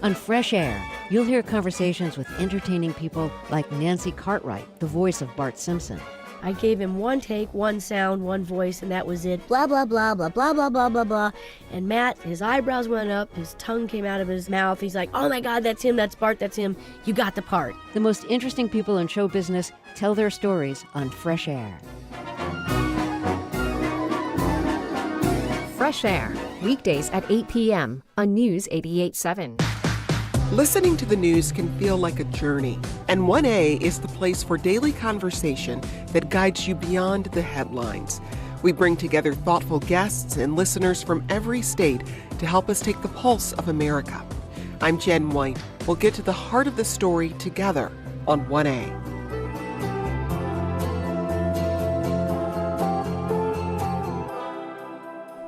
On Fresh Air, you'll hear conversations with entertaining people like Nancy Cartwright, the voice of Bart Simpson. I gave him one take, one sound, one voice, and that was it. Blah, blah, blah, blah, blah, blah, blah, blah, blah. And Matt, his eyebrows went up, his tongue came out of his mouth. He's like, oh my God, that's him, that's Bart, that's him. You got the part. The most interesting people in show business tell their stories on Fresh Air. Fresh Air, weekdays at 8 p.m. on News 88.7. Listening to the news can feel like a journey, and 1A is the place for daily conversation that guides you beyond the headlines. We bring together thoughtful guests and listeners from every state to help us take the pulse of America. I'm Jen White. We'll get to the heart of the story together on 1A.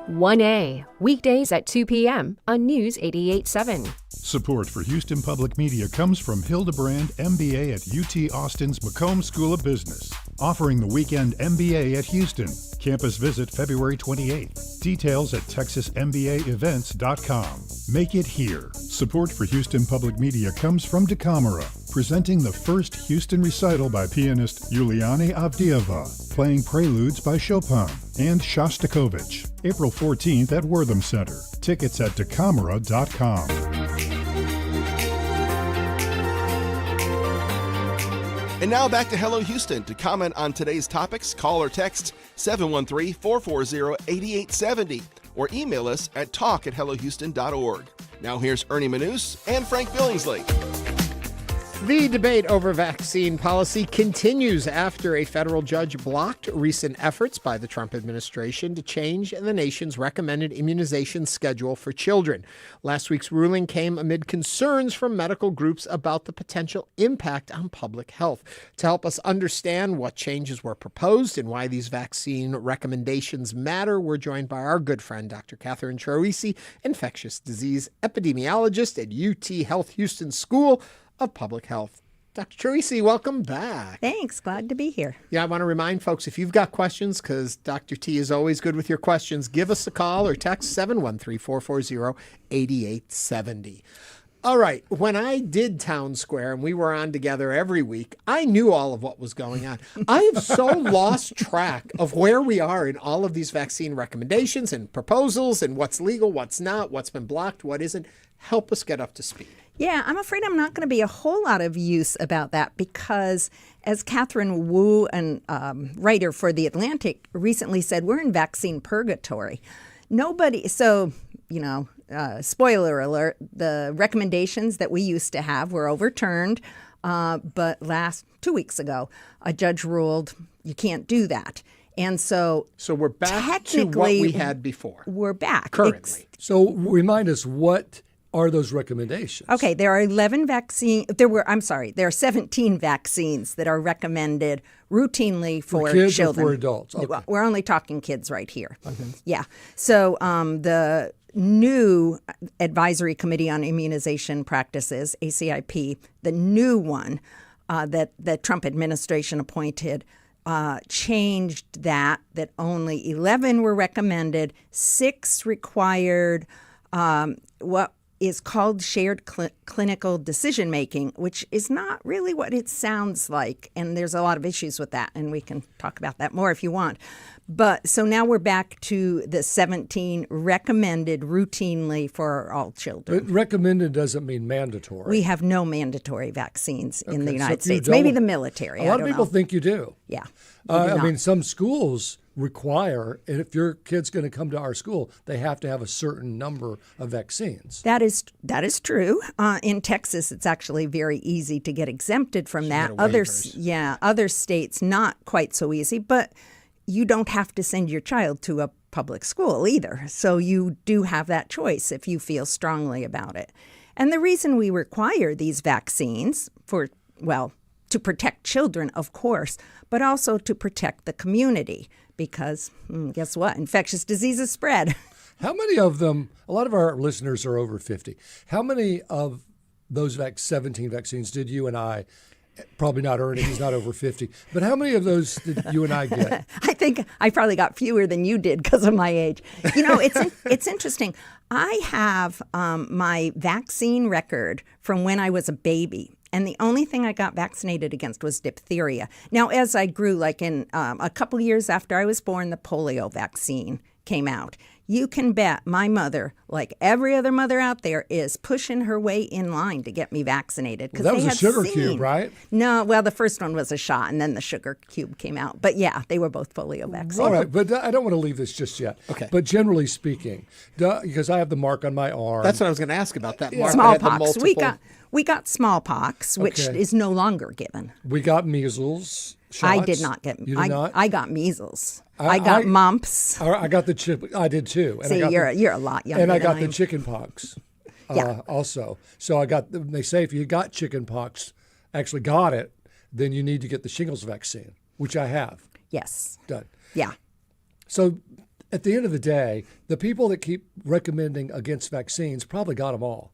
"1A", weekdays at 2 p.m. on News 88.7. Support for Houston Public Media comes from Hildebrand, MBA at UT Austin's McComb School of Business, offering the weekend MBA at Houston. Campus visit February 28th. Details at texasmbaevents.com. Make it here. Support for Houston Public Media comes from DeCamera, presenting the first Houston recital by pianist Yuliana Avdieva, playing Preludes by Chopin and Shostakovich, April 14th at Wortham Center. Tickets at decamera.com. And now back to Hello Houston. To comment on today's topics, call or text 713-440-8870 or email us at talk@hellohouston.org. Now here's Ernie Manous and Frank Billingsley. The debate over vaccine policy continues after a federal judge blocked recent efforts by the Trump administration to change the nation's recommended immunization schedule for children. Last week's ruling came amid concerns from medical groups about the potential impact on public health. To help us understand what changes were proposed and why these vaccine recommendations matter, we're joined by our good friend, Dr. Catherine Troisi, infectious disease epidemiologist at UT Health Houston School of Public Health. Dr. Troisi, welcome back. Thanks. Glad to be here. Yeah, I want to remind folks, if you've got questions, because Dr. T is always good with your questions, give us a call or text 713-440-8870. All right, when I did Town Square and we were on together every week, I knew all of what was going on. I have so lost track of where we are in all of these vaccine recommendations and proposals and what's legal, what's not, what's been blocked, what isn't. Help us get up to speed. Yeah, I'm afraid I'm not going to be a whole lot of use about that because, as Catherine Wu, a writer for The Atlantic, recently said, we're in vaccine purgatory. Nobody, so, spoiler alert, the recommendations that we used to have were overturned. But 2 weeks ago, a judge ruled you can't do that. And so we're back to what we had before. We're back. Currently. So remind us, what are those recommendations? Okay, there are 11 vaccines. There are 17 vaccines that are recommended routinely for kids children. Or for adults? Okay. We're only talking kids right here. Okay. Yeah. So the new Advisory Committee on Immunization Practices, ACIP, the new one that the Trump administration appointed, changed that only 11 were recommended, 6 required what is called shared clinical decision making, which is not really what it sounds like. And there's a lot of issues with that, and we can talk about that more if you want. But so now we're back to the 17 recommended routinely for all children. But recommended doesn't mean mandatory. We have no mandatory vaccines in the United So you States. don't- Maybe the military. A lot of people think you do. Yeah. I mean, some schools require, and if your kid's going to come to our school, they have to have a certain number of vaccines. That is true. In Texas, it's actually very easy to get exempted from that. Other states not quite so easy, but you don't have to send your child to a public school either. So you do have that choice if you feel strongly about it. And the reason we require these vaccines to protect children, of course, but also to protect the community. Because guess what? Infectious diseases spread. How many of them, a lot of our listeners are over 50. How many of those 17 vaccines did you and I, probably not Ernie, he's not over 50, but how many of those did you and I get? I think I probably got fewer than you did because of my age. You know, it's interesting. I have my vaccine record from when I was a baby. And the only thing I got vaccinated against was diphtheria. Now, as I grew, like in a couple years after I was born, the polio vaccine came out. You can bet my mother, like every other mother out there, is pushing her way in line to get me vaccinated. Well, that was a sugar cube, right? No, well, the first one was a shot, and then the sugar cube came out. But yeah, they were both polio vaccines. All right, but I don't want to leave this just yet. Okay. But generally speaking, because I have the mark on my arm. That's what I was going to ask about, that mark. Smallpox. We got smallpox, which is no longer given. We got measles shots. I did not get. You did not? I got measles. I got mumps. I got the I did too. And see, you're a lot younger. And I got than the chicken pox. Yeah. Also, so they say if you got chicken pox, actually got it, then you need to get the shingles vaccine, which I have. Yes. Done. Yeah. So at the end of the day, the people that keep recommending against vaccines probably got them all.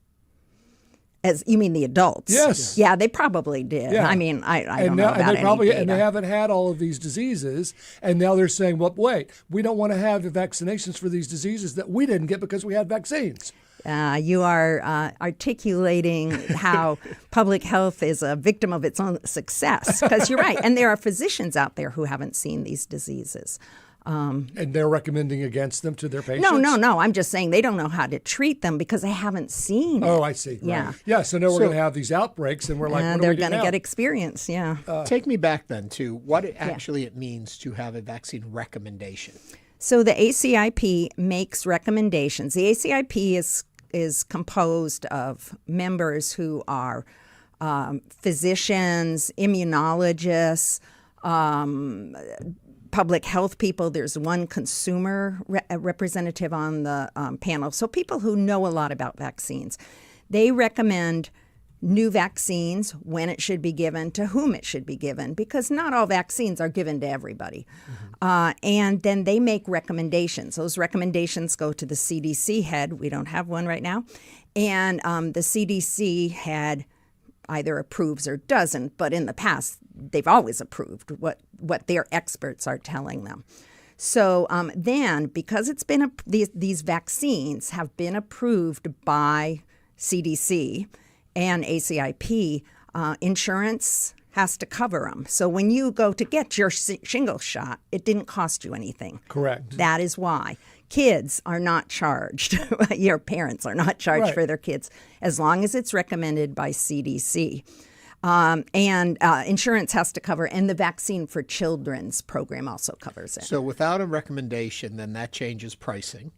As you mean the adults? Yes. Yeah, they probably did. Yeah. I mean, I don't know about any data. And they haven't had all of these diseases, and now they're saying, well, wait, we don't want to have the vaccinations for these diseases that we didn't get because we had vaccines. You are articulating how public health is a victim of its own success, because you're right. And there are physicians out there who haven't seen these diseases. And they're recommending against them to their patients? No. I'm just saying they don't know how to treat them because they haven't seen it. Oh, I see. Yeah. Right. Yeah, so now we're going to have these outbreaks, and we're like, what do they're we do going to now? get experience, yeah. Take me back then to what it means to have a vaccine recommendation. So the ACIP makes recommendations. The ACIP is composed of members who are physicians, immunologists, public health people. There's one consumer representative on the panel. So people who know a lot about vaccines. They recommend new vaccines, when it should be given, to whom it should be given, because not all vaccines are given to everybody. Mm-hmm. And then they make recommendations. Those recommendations go to the CDC head. We don't have one right now. And the CDC head either approves or doesn't, but in the past, they've always approved what their experts are telling them. So then, because it's been these vaccines have been approved by CDC and ACIP, insurance has to cover them. So when you go to get your shingles shot, it didn't cost you anything. Correct. That is why. Kids are not charged. Your parents are not charged for their kids, as long as it's recommended by CDC. And insurance has to cover, and the Vaccine for Children's program also covers it. So without a recommendation, then that changes pricing.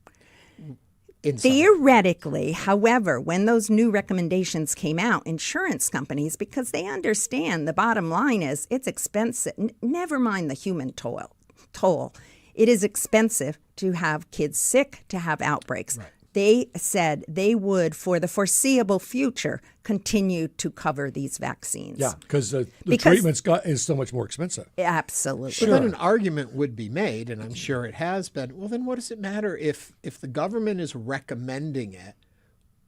Theoretically, however, when those new recommendations came out, insurance companies, because they understand the bottom line is it's expensive, never mind the human toll. It is expensive to have kids sick, to have outbreaks. Right. They said they would, for the foreseeable future, continue to cover these vaccines. Yeah, because the treatment is so much more expensive. Absolutely. Sure. But then an argument would be made, and I'm sure it has been, well, then what does it matter if the government is recommending it?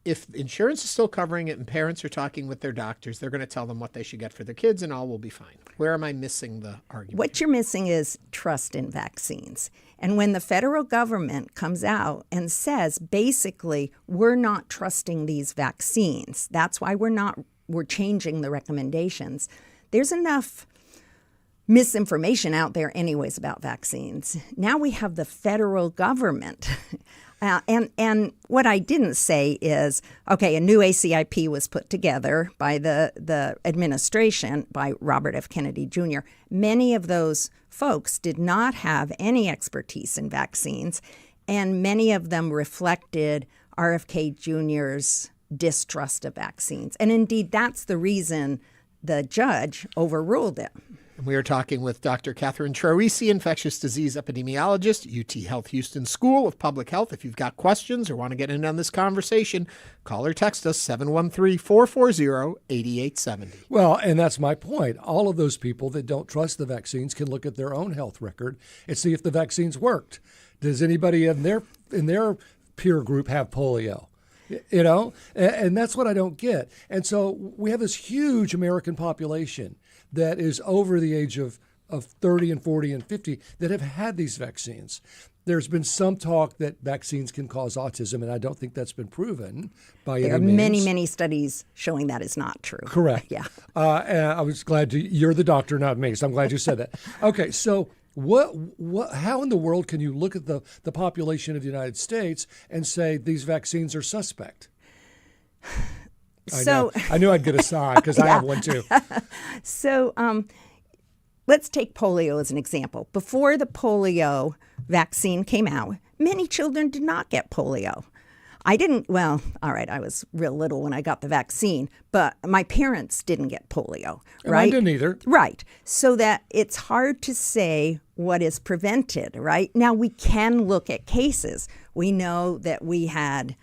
If insurance is still covering it and parents are talking with their doctors, they're going to tell them what they should get for their kids and all will be fine. Where am I missing the argument? What you're missing is trust in vaccines. And when the federal government comes out and says, basically, we're not trusting these vaccines, that's why we're changing the recommendations. There's enough misinformation out there anyways about vaccines. Now we have the federal government. And what I didn't say is, okay, a new ACIP was put together by the administration, by Robert F. Kennedy Jr. Many of those folks did not have any expertise in vaccines, and many of them reflected RFK Jr.'s distrust of vaccines. And indeed, that's the reason the judge overruled it. We are talking with Dr. Catherine Troisi, infectious disease epidemiologist, UT Health Houston School of Public Health. If you've got questions or want to get in on this conversation, call or text us 713-440-8870. Well, and that's my point. All of those people that don't trust the vaccines can look at their own health record and see if the vaccines worked. Does anybody in their peer group have polio? You know, and that's what I don't get. And so we have this huge American population that is over the age of 30 and 40 and 50 that have had these vaccines. There's been some talk that vaccines can cause autism, and I don't think that's been proven by any means. There are many, many studies showing that is not true. Correct. Yeah. And I was glad you're the doctor, not me, so I'm glad you said that. Okay, so how in the world can you look at the population of the United States and say these vaccines are suspect? I knew I'd get a sigh because I have one too. So let's take polio as an example. Before the polio vaccine came out, many children did not get polio. I was real little when I got the vaccine, but my parents didn't get polio, right? I didn't either. Right. So that it's hard to say what is prevented, right? Now we can look at cases. We know that we had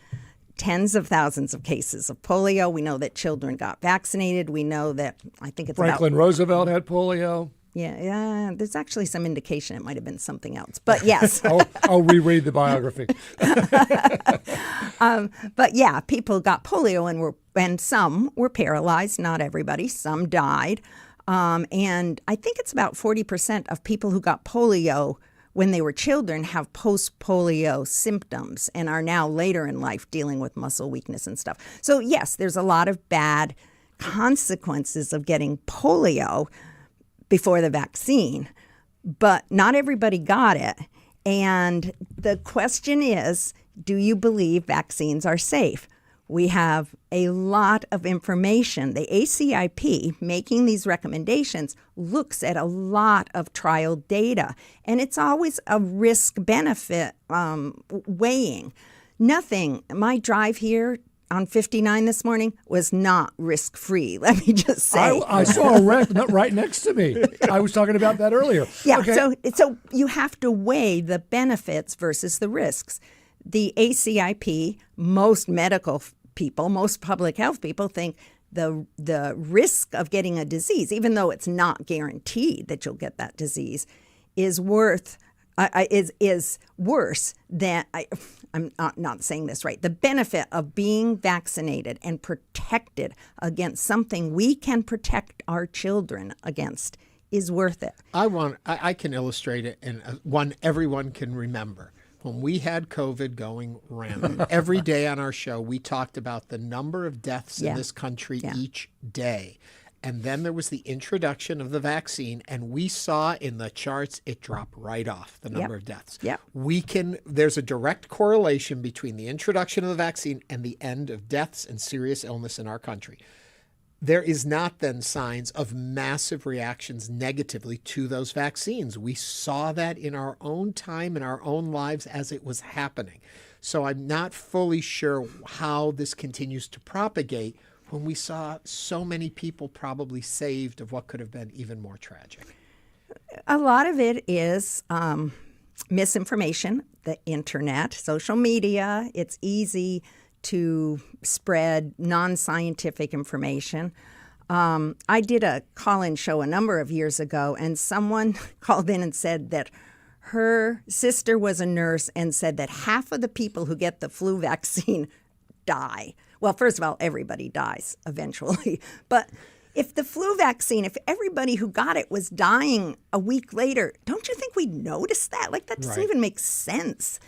tens of thousands of cases of polio. We know that children got vaccinated. We know that, I think it's Franklin Roosevelt had polio. Yeah, there's actually some indication it might have been something else. But yes. I'll reread the biography. But yeah, people got polio and some were paralyzed, not everybody. Some died. And I think it's about 40% of people who got polio when they were children have post-polio symptoms and are now later in life dealing with muscle weakness and stuff. So yes, there's a lot of bad consequences of getting polio before the vaccine, but not everybody got it. And the question is, do you believe vaccines are safe? We have a lot of information. The ACIP, making these recommendations, looks at a lot of trial data, and it's always a risk-benefit weighing. My drive here on 59 this morning was not risk-free, let me just say. I saw a wreck right next to me. I was talking about that earlier. Yeah, okay. So you have to weigh the benefits versus the risks. The ACIP, most medical people, most public health people think the risk of getting a disease, even though it's not guaranteed that you'll get that disease, is worse than I'm not saying this right. The benefit of being vaccinated and protected against something we can protect our children against is worth it. I can illustrate it in one everyone can remember. When we had COVID going rampant, every day on our show, we talked about the number of deaths in this country each day. And then there was the introduction of the vaccine, and we saw in the charts it drop right off, the number of deaths. There's a direct correlation between the introduction of the vaccine and the end of deaths and serious illness in our country. there is not then signs of massive reactions negatively to those vaccines. We saw that in our own time, in our own lives as it was happening. So I'm not fully sure how this continues to propagate when we saw so many people probably saved of what could have been even more tragic. A lot of it is misinformation, the internet, social media. It's easy to spread non-scientific information. I did a call-in show a number of years ago, and someone called in and said that her sister was a nurse and said that half of the people who get the flu vaccine die. Well, first of all, everybody dies eventually. But if the flu vaccine, if everybody who got it was dying a week later, don't you think we'd notice that? Like, that doesn't even make sense.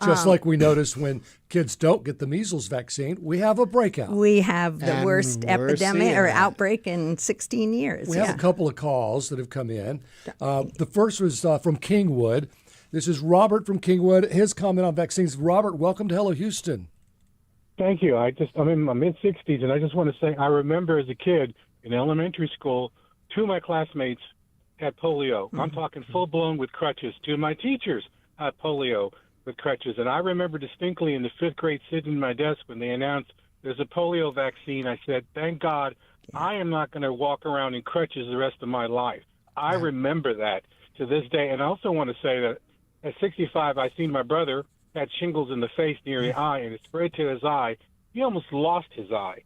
Just like we notice when kids don't get the measles vaccine, we have a breakout. We have the worst epidemic or outbreak in 16 years. We have a couple of calls that have come in. The first was from Kingwood. This is Robert from Kingwood. His comment on vaccines. Robert, welcome to Hello Houston. Thank you. I'm in my mid-60s, and I just want to say I remember as a kid in elementary school, two of my classmates had polio. I'm talking full-blown with crutches. Two of my teachers had polio with crutches. And I remember distinctly in the fifth grade sitting at my desk when they announced there's a polio vaccine. I said, thank God, I am not going to walk around in crutches the rest of my life. I remember that to this day. And I also want to say that at 65, I seen my brother had shingles in the face near the eye, and it spread to his eye. He almost lost his eye.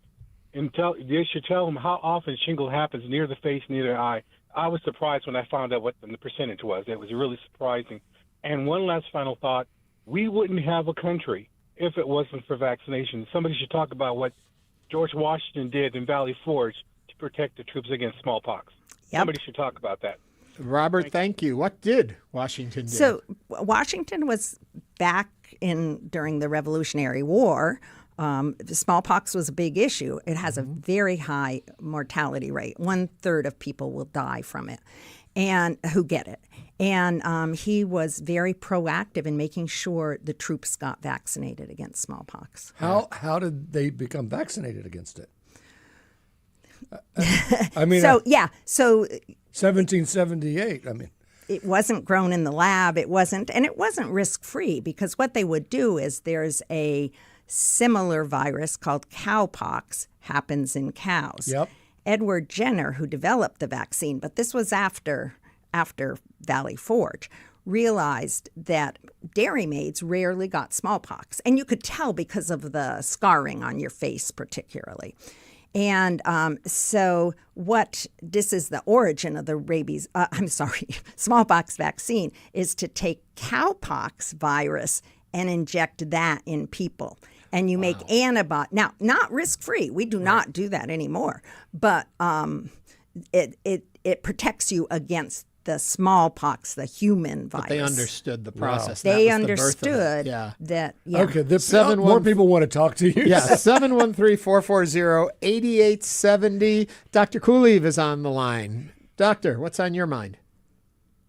And you should tell him how often shingle happens near the face, near the eye. I was surprised when I found out what the percentage was. It was really surprising. And one last final thought. We wouldn't have a country if it wasn't for vaccination. Somebody should talk about what George Washington did in Valley Forge to protect the troops against smallpox. Somebody should talk about that. Robert, thank you. What did Washington do? So Washington was back during the Revolutionary War. Smallpox was a big issue. It has a very high mortality rate. 1/3 of people will die from it, and who get it. And he was very proactive in making sure the troops got vaccinated against smallpox. How did they become vaccinated against it? I mean, so 1778. I mean, it wasn't grown in the lab. It wasn't risk-free, because what they would do is there's a similar virus called cowpox, happens in cows. Yep. Edward Jenner, who developed the vaccine, but this was after Valley Forge, realized that dairymaids rarely got smallpox. And you could tell because of the scarring on your face particularly. And so this is the origin of the smallpox vaccine, is to take cowpox virus and inject that in people. And you make antibodies. Now, not risk-free. We do not do that anymore. But it protects you against the smallpox, the human virus. But they understood the process. Wow. They understood that. Yeah. Okay, more people want to talk to you. Yeah, 713-440-8870. Dr. Kulev is on the line. Doctor, what's on your mind?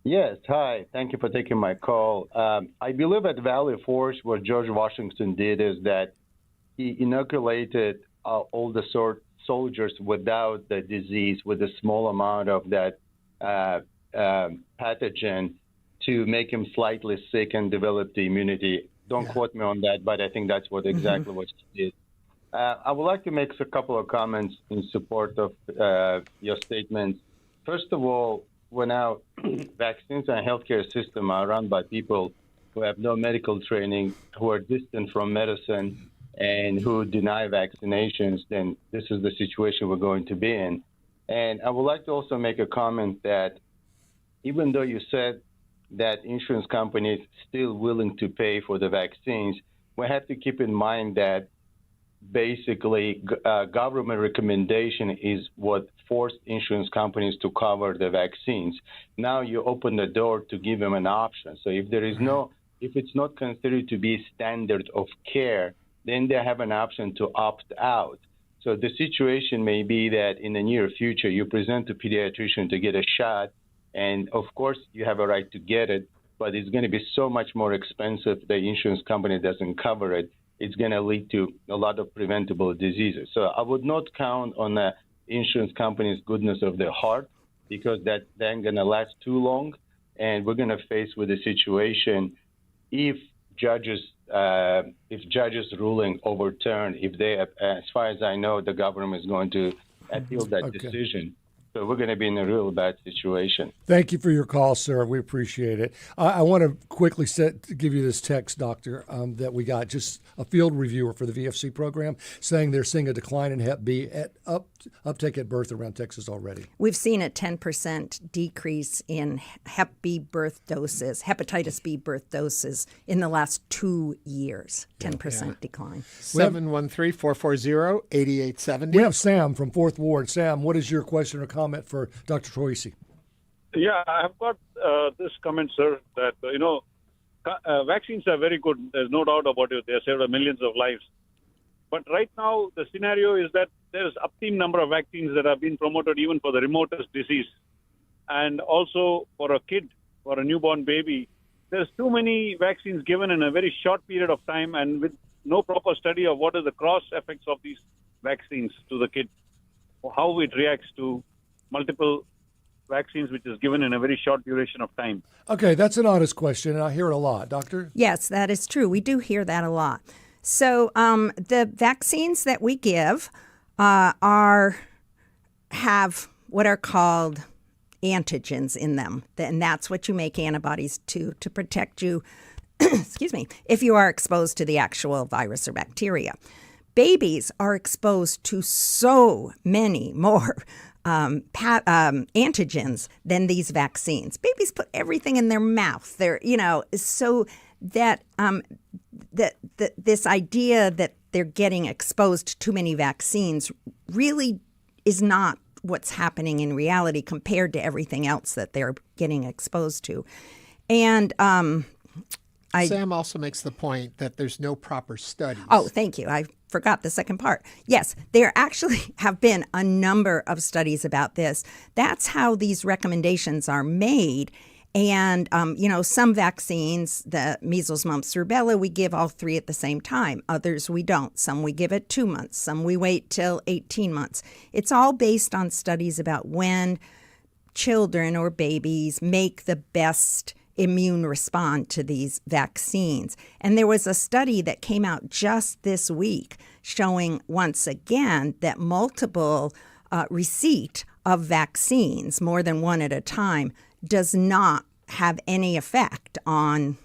Yes, hi. Thank you for taking my call. I believe at Valley Forge, what George Washington did is that he inoculated all the soldiers without the disease with a small amount of that pathogen to make him slightly sick and develop the immunity. Don't quote me on that, but I think that's exactly what he did. I would like to make a couple of comments in support of your statements. First of all, when our vaccines and healthcare system are run by people who have no medical training, who are distant from medicine, and who deny vaccinations, then this is the situation we're going to be in. And I would like to also make a comment that even though you said that insurance companies still willing to pay for the vaccines, we have to keep in mind that basically government recommendation is what forced insurance companies to cover the vaccines. Now you open the door to give them an option. So if it's not considered to be standard of care, then they have an option to opt out. So the situation may be that in the near future, you present a pediatrician to get a shot, and of course you have a right to get it, but it's going to be so much more expensive. The insurance company doesn't cover it. It's going to lead to a lot of preventable diseases. So I would not count on insurance companies' goodness of their heart, because that ain't going to last too long. And we're going to face with a situation if judges' ruling overturned, if they, as far as I know, the government is going to appeal that decision. So we're going to be in a real bad situation. Thank you for your call, sir. We appreciate it. I want to quickly give you this text, Doctor, that we got, just a field reviewer for the VFC program, saying they're seeing a decline in Hep B at uptake at birth around Texas already. We've seen a 10% decrease in Hep B birth doses, hepatitis B birth doses in the last 2 years. 10% decline. 713-440-8870. We have Sam from 4th Ward. Sam, what is your question or comment for Dr. Troisi? Yeah, I've got this comment, sir, that, vaccines are very good. There's no doubt about it. They have saved millions of lives. But right now, the scenario is that there's obscene number of vaccines that have been promoted even for the remotest disease. And also for a kid, for a newborn baby, there's too many vaccines given in a very short period of time and with no proper study of what is the cross effects of these vaccines to the kid, or how it reacts to multiple vaccines which is given in a very short duration of time. Okay, that's an honest question, and I hear it a lot. Doctor? Yes, that is true. We do hear that a lot. So the vaccines that we give have what are called antigens in them, and that's what you make antibodies to protect you, excuse me, if you are exposed to the actual virus or bacteria. Babies are exposed to so many more antigens than these vaccines. Babies put everything in their mouth. So that this idea that they're getting exposed to too many vaccines really is not what's happening in reality compared to everything else that they're getting exposed to. And Sam also makes the point that there's no proper studies. Oh, thank you. I forgot the second part. Yes, there actually have been a number of studies about this. That's how these recommendations are made. And, some vaccines, the measles, mumps, rubella, we give all 3 at the same time. Others we don't. Some we give at 2 months. Some we wait till 18 months. It's all based on studies about when children or babies make the best immune response to these vaccines. And there was a study that came out just this week showing once again that multiple receipt of vaccines, more than one at a time, does not have any effect on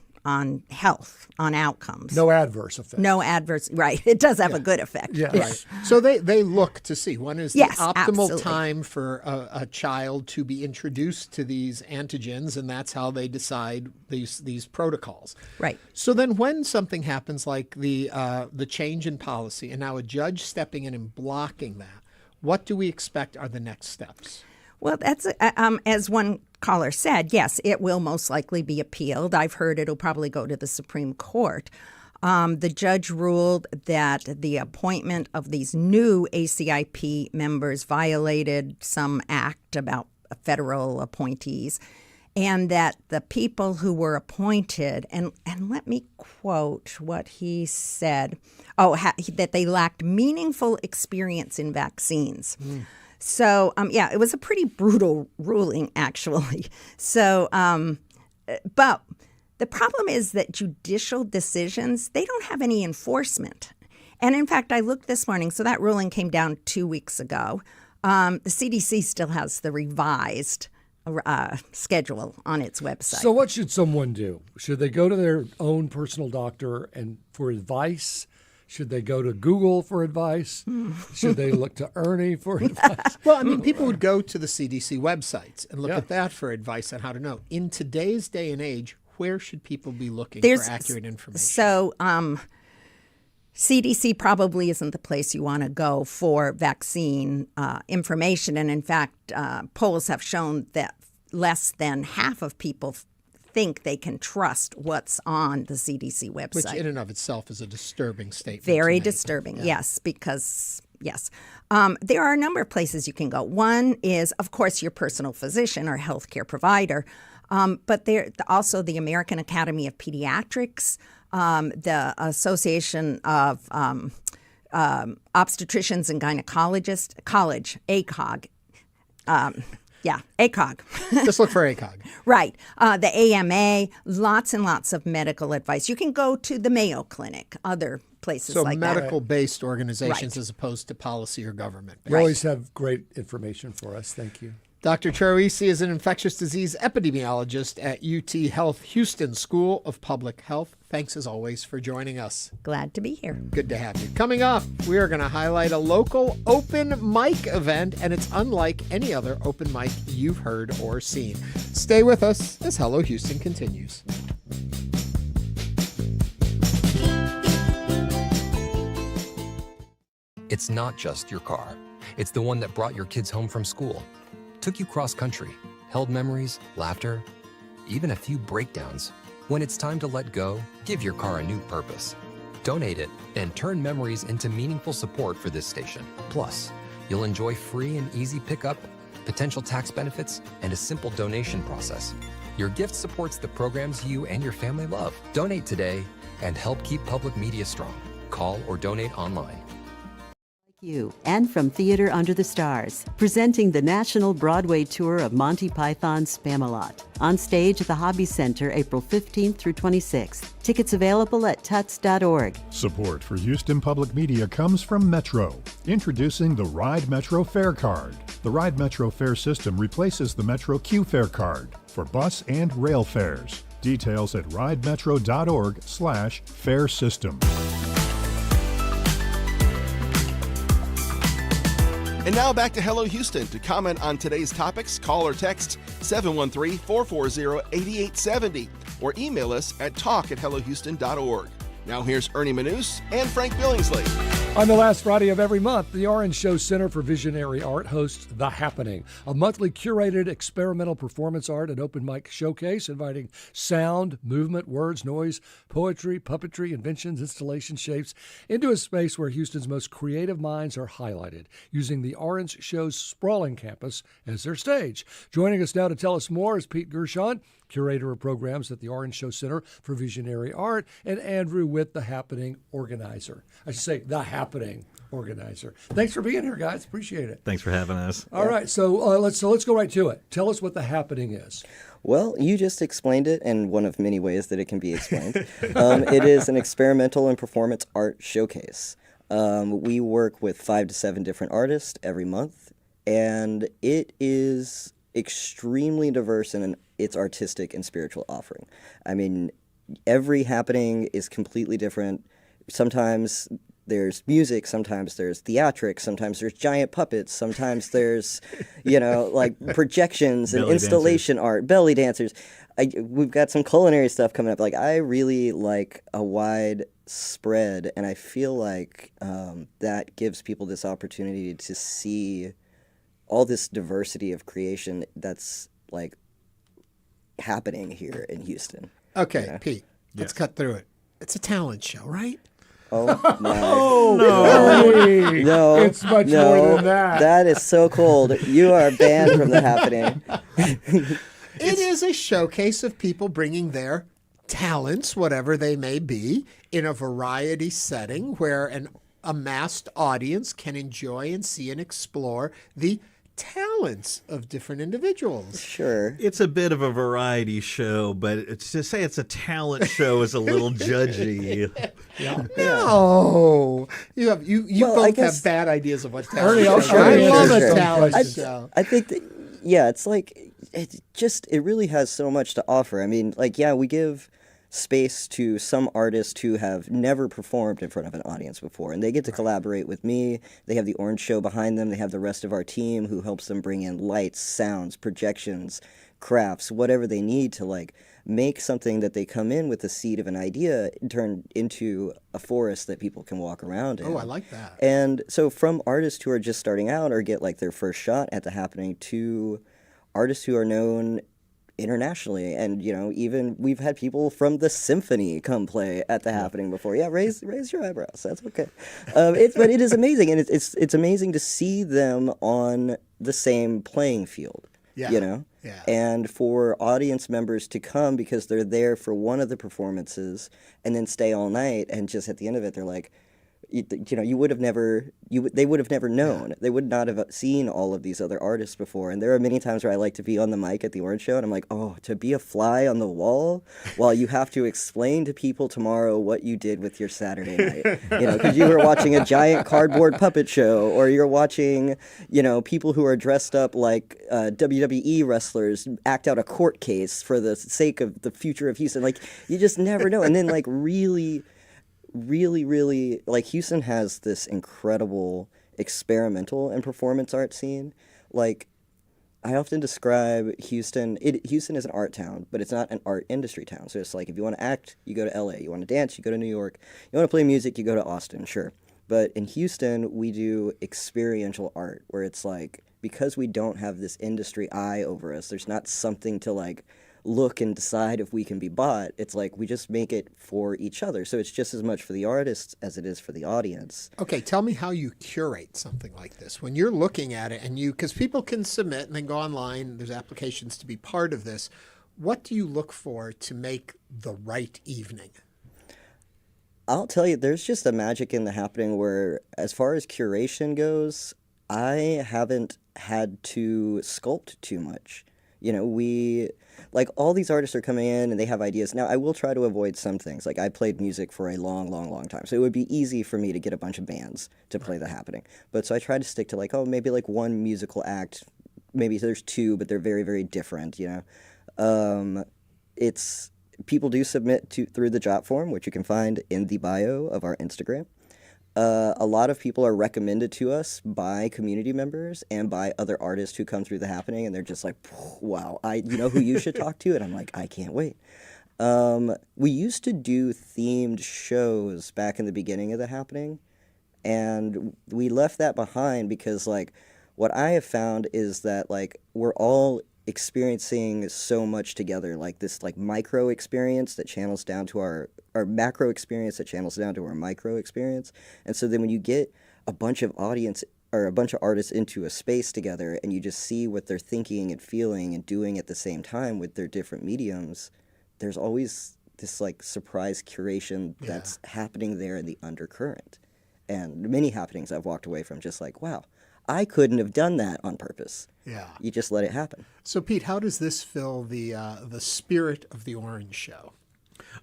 health, on outcomes. No adverse effect. No adverse, right. It does have a good effect. Yeah. Right. So they look to see when is the optimal absolutely. time for a child to be introduced to these antigens, and that's how they decide these protocols. Right. So then when something happens like the change in policy and now a judge stepping in and blocking that, what do we expect are the next steps? Well, that's as one caller said, yes, it will most likely be appealed. I've heard it'll probably go to the Supreme Court. The judge ruled that the appointment of these new ACIP members violated some act about federal appointees, and that the people who were appointed, and let me quote what he said, that they lacked meaningful experience in vaccines. So, it was a pretty brutal ruling, actually. So, but the problem is that judicial decisions, they don't have any enforcement. And in fact, I looked this morning, so that ruling came down 2 weeks ago. The CDC still has the revised schedule on its website. So what should someone do? Should they go to their own personal doctor and for advice? Should they go to Google for advice? Should they look to Ernie for advice? Well, I mean, people would go to the CDC websites and look at that for advice on how to know. In today's day and age, where should people be looking for accurate information? So CDC probably isn't the place you want to go for vaccine information. And in fact, polls have shown that less than half of people think they can trust what's on the CDC website. Which in and of itself is a disturbing statement. Very disturbing, yes, because, yes. There are a number of places you can go. One is, of course, your personal physician or healthcare provider, but there also the American Academy of Pediatrics, the Association of obstetricians and gynecologists, college, ACOG. ACOG. Just look for ACOG. Right. The AMA, lots and lots of medical advice. You can go to the Mayo Clinic, other places like that. So medical-based organizations Right. as opposed to policy or government. You always have great information for us. Thank you. Dr. Troisi is an infectious disease epidemiologist at UT Health Houston School of Public Health. Thanks, as always, for joining us. Glad to be here. Good to have you. Coming up, we are going to highlight a local open mic event, and it's unlike any other open mic you've heard or seen. Stay with us as Hello Houston continues. It's not just your car. It's the one that brought your kids home from school, took you cross-country, held memories, laughter, even a few breakdowns. When it's time to let go, give your car a new purpose. Donate it and turn memories into meaningful support for this station. Plus, you'll enjoy free and easy pickup, potential tax benefits, and a simple donation process. Your gift supports the programs you and your family love. Donate today and help keep public media strong. Call or donate online. You and from Theater Under the Stars, presenting the National Broadway Tour of Monty Python's Spamalot. On stage at the Hobby Center April 15th through 26th. Tickets available at tuts.org. Support for Houston Public Media comes from Metro. Introducing the Ride Metro Fare Card. The Ride Metro fare system replaces the Metro Q fare card for bus and rail fares. Details at ridemetro.org/fare system. And now back to Hello Houston. To comment on today's topics, call or text 713-440-8870 or email us at talk@hellohouston.org. Now here's Ernie Manous and Frank Billingsley. On the last Friday of every month, the Orange Show Center for Visionary Art hosts The Happening, a monthly curated experimental performance art and open mic showcase inviting sound, movement, words, noise, poetry, puppetry, inventions, installation shapes into a space where Houston's most creative minds are highlighted, using the Orange Show's sprawling campus as their stage. Joining us now to tell us more is Pete Gershon, curator of programs at the Orange Show Center for Visionary Art, and Andrew Whit, The Happening organizer. I should say The Happening organizer. Thanks for being here, guys. Appreciate it. Thanks for having us. All right, so let's go right to it. Tell us what The Happening is. Well, you just explained it in one of many ways that it can be explained. It is an experimental and performance art showcase. We work with 5 to 7 different artists every month, and it is extremely diverse in its artistic and spiritual offering. I mean, every happening is completely different. Sometimes there's music, sometimes there's theatrics, sometimes there's giant puppets, sometimes there's, like projections and installation art, belly dancers. We've got some culinary stuff coming up. Like, I really like a wide spread, and I feel like that gives people this opportunity to see all this diversity of creation that's like happening here in Houston. Okay, Pete, let's cut through it. It's a talent show, right? Oh, my. No, it's much more than that. That is so cold. You are banned from The Happening. It is a showcase of people bringing their talents, whatever they may be, in a variety setting where an amassed audience can enjoy and see and explore the talents of different individuals. Sure. It's a bit of a variety show, but to say it's a talent show is a little judgy. No. You both have bad ideas of what talent is. I love a talent show. I think that, it's like, it really has so much to offer. I mean, we give space to some artists who have never performed in front of an audience before, and they get to collaborate with me. They have the Orange Show behind them. They have the rest of our team who helps them bring in lights, sounds, projections, crafts, whatever they need to make something that they come in with the seed of an idea turn into a forest that people can walk around in. Oh, I like that. And so from artists who are just starting out or get their first shot at The Happening to artists who are known internationally, and even we've had people from the symphony come play at The Happening before. Yeah, raise your eyebrows. That's okay. But it is amazing, and it's amazing to see them on the same playing field. Yeah. And for audience members to come because they're there for one of the performances and then stay all night, and just at the end of it, they're like, you would have never, they would have never known. They would not have seen all of these other artists before. And there are many times where I like to be on the mic at the Orange Show, and I'm like, oh, to be a fly on the wall while you have to explain to people tomorrow what you did with your Saturday night. Because you were watching a giant cardboard puppet show, or you're watching, people who are dressed up like WWE wrestlers act out a court case for the sake of the future of Houston. Like, you just never know. And then, like, really, like, Houston has this incredible experimental and performance art scene. Like, I often describe Houston is an art town, but it's not an art industry town. So it's like, if you want to act, you go to LA. You want to dance, you go to New York. You want to play music, you go to Austin, sure. But in Houston, we do experiential art, where it's like, because we don't have this industry eye over us, there's not something to, like, look and decide if we can be bought. It's like, we just make it for each other. So it's just as much for the artists as it is for the audience. Okay, tell me how you curate something like this. When you're looking at it, and because people can submit and then go online, there's applications to be part of this. What do you look for to make the right evening? I'll tell you, there's just a magic in the happening where, as far as curation goes, I haven't had to sculpt too much. Like, all these artists are coming in and they have ideas. Now, I will try to avoid some things. Like, I played music for a long, long, long time. So it would be easy for me to get a bunch of bands to play the happening. But so I try to stick to, like, maybe like one musical act. Maybe there's two, but they're very, very different, People do submit through the Jot form, which you can find in the bio of our Instagram. A lot of people are recommended to us by community members and by other artists who come through the happening, and they're just like, wow, who you should talk to? And I'm like, I can't wait. We used to do themed shows back in the beginning of the happening, and we left that behind because, like, what I have found is that, like, we're all experiencing so much together, like this, like, micro experience that channels down to our macro experience that channels down to our micro experience. And so then when you get a bunch of artists into a space together, and you just see what they're thinking and feeling and doing at the same time with their different mediums, there's always this, like, surprise curation that's happening there in the undercurrent. And many happenings I've walked away from just like, wow, I couldn't have done that on purpose. Yeah. You just let it happen. So, Pete, how does this fill the spirit of the Orange Show?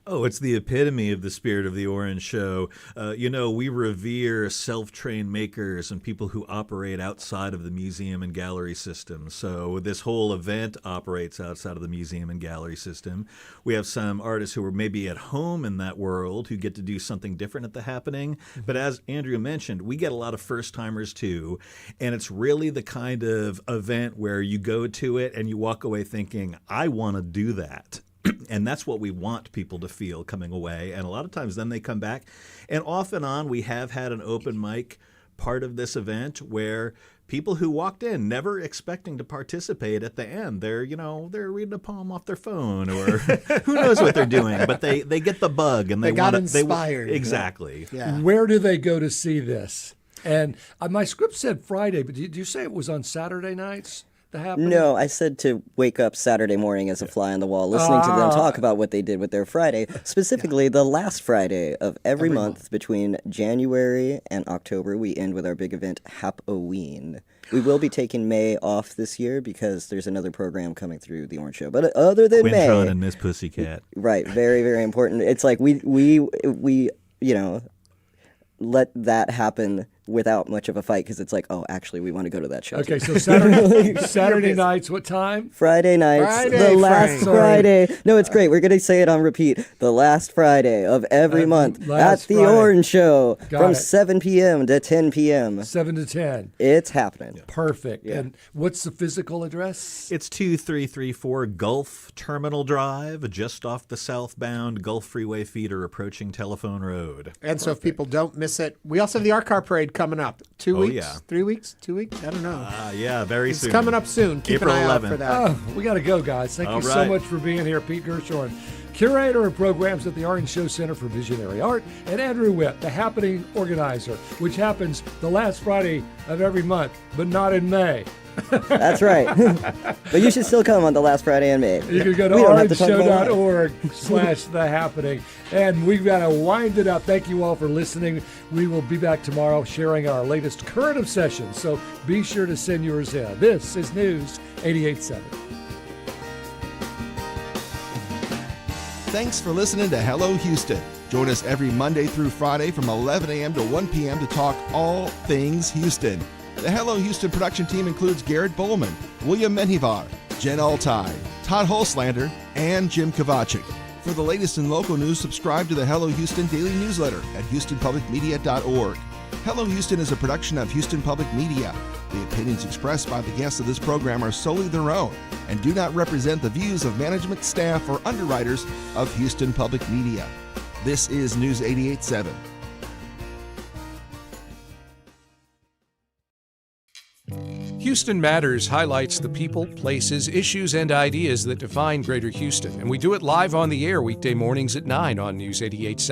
Oh, it's the epitome of the spirit of the Orange Show. We revere self-trained makers and people who operate outside of the museum and gallery system. So this whole event operates outside of the museum and gallery system. We have some artists who are maybe at home in that world who get to do something different at the happening. But as Andrew mentioned, we get a lot of first-timers too. And it's really the kind of event where you go to it and you walk away thinking, I want to do that. And that's what we want people to feel coming away. And a lot of times then they come back. And off and on, we have had an open mic part of this event where people who walked in never expecting to participate at the end, they're reading a poem off their phone or who knows what they're doing, but they get the bug and they got inspired. Exactly. Yeah. Where do they go to see this? And my script said Friday, but did you say it was on Saturday nights? No, I said to wake up Saturday morning as a fly on the wall, listening to them talk about what they did with their Friday, specifically the last Friday of every month between January and October. We end with our big event, Hap-O-Ween. We will be taking May off this year because there's another program coming through the Orange Show. But other than May, Quintron and Miss Pussycat. Right, very, very important. It's like we let that happen without much of a fight because it's like, oh, actually, we want to go to that show. Okay, so Saturday nights, what time? Friday nights, the last Friday. No, it's great. We're going to say it on repeat. The last Friday of every month at the Orange Show from 7 p.m. to 10 p.m. 7 to 10. It's happening. Perfect. Yeah. And what's the physical address? It's 2334 Gulf Terminal Drive, just off the southbound Gulf Freeway feeder approaching Telephone Road. And so if people don't miss it, we also have the Art Car Parade coming up. 2 weeks? Yeah. 3 weeks? 2 weeks? I don't know. Yeah, very soon. It's coming up soon. Keep April an eye 11th. out for that. Oh, we got to go, guys. Thank you so much for being here, Pete Gershon, curator of programs at the Orange Show Center for Visionary Art, and Andrew Whit, the happening organizer, which happens the last Friday of every month, but not in May. That's right. But you should still come on the last Friday in May. You can go to orangeshow.org/thehappening. And we've got to wind it up. Thank you all for listening. We will be back tomorrow sharing our latest current obsessions. So be sure to send yours in. This is News 88.7. Thanks for listening to Hello Houston. Join us every Monday through Friday from 11 a.m. to 1 p.m. to talk all things Houston. The Hello Houston production team includes Garrett Bowman, William Menjivar, Jen Altai, Todd Holslander, and Jim Kovacic. For the latest in local news, subscribe to the Hello Houston daily newsletter at houstonpublicmedia.org. Hello Houston is a production of Houston Public Media. The opinions expressed by the guests of this program are solely their own and do not represent the views of management, staff, or underwriters of Houston Public Media. This is News 88.7. Houston Matters highlights the people, places, issues, and ideas that define Greater Houston, and we do it live on the air weekday mornings at 9 on News 88.7.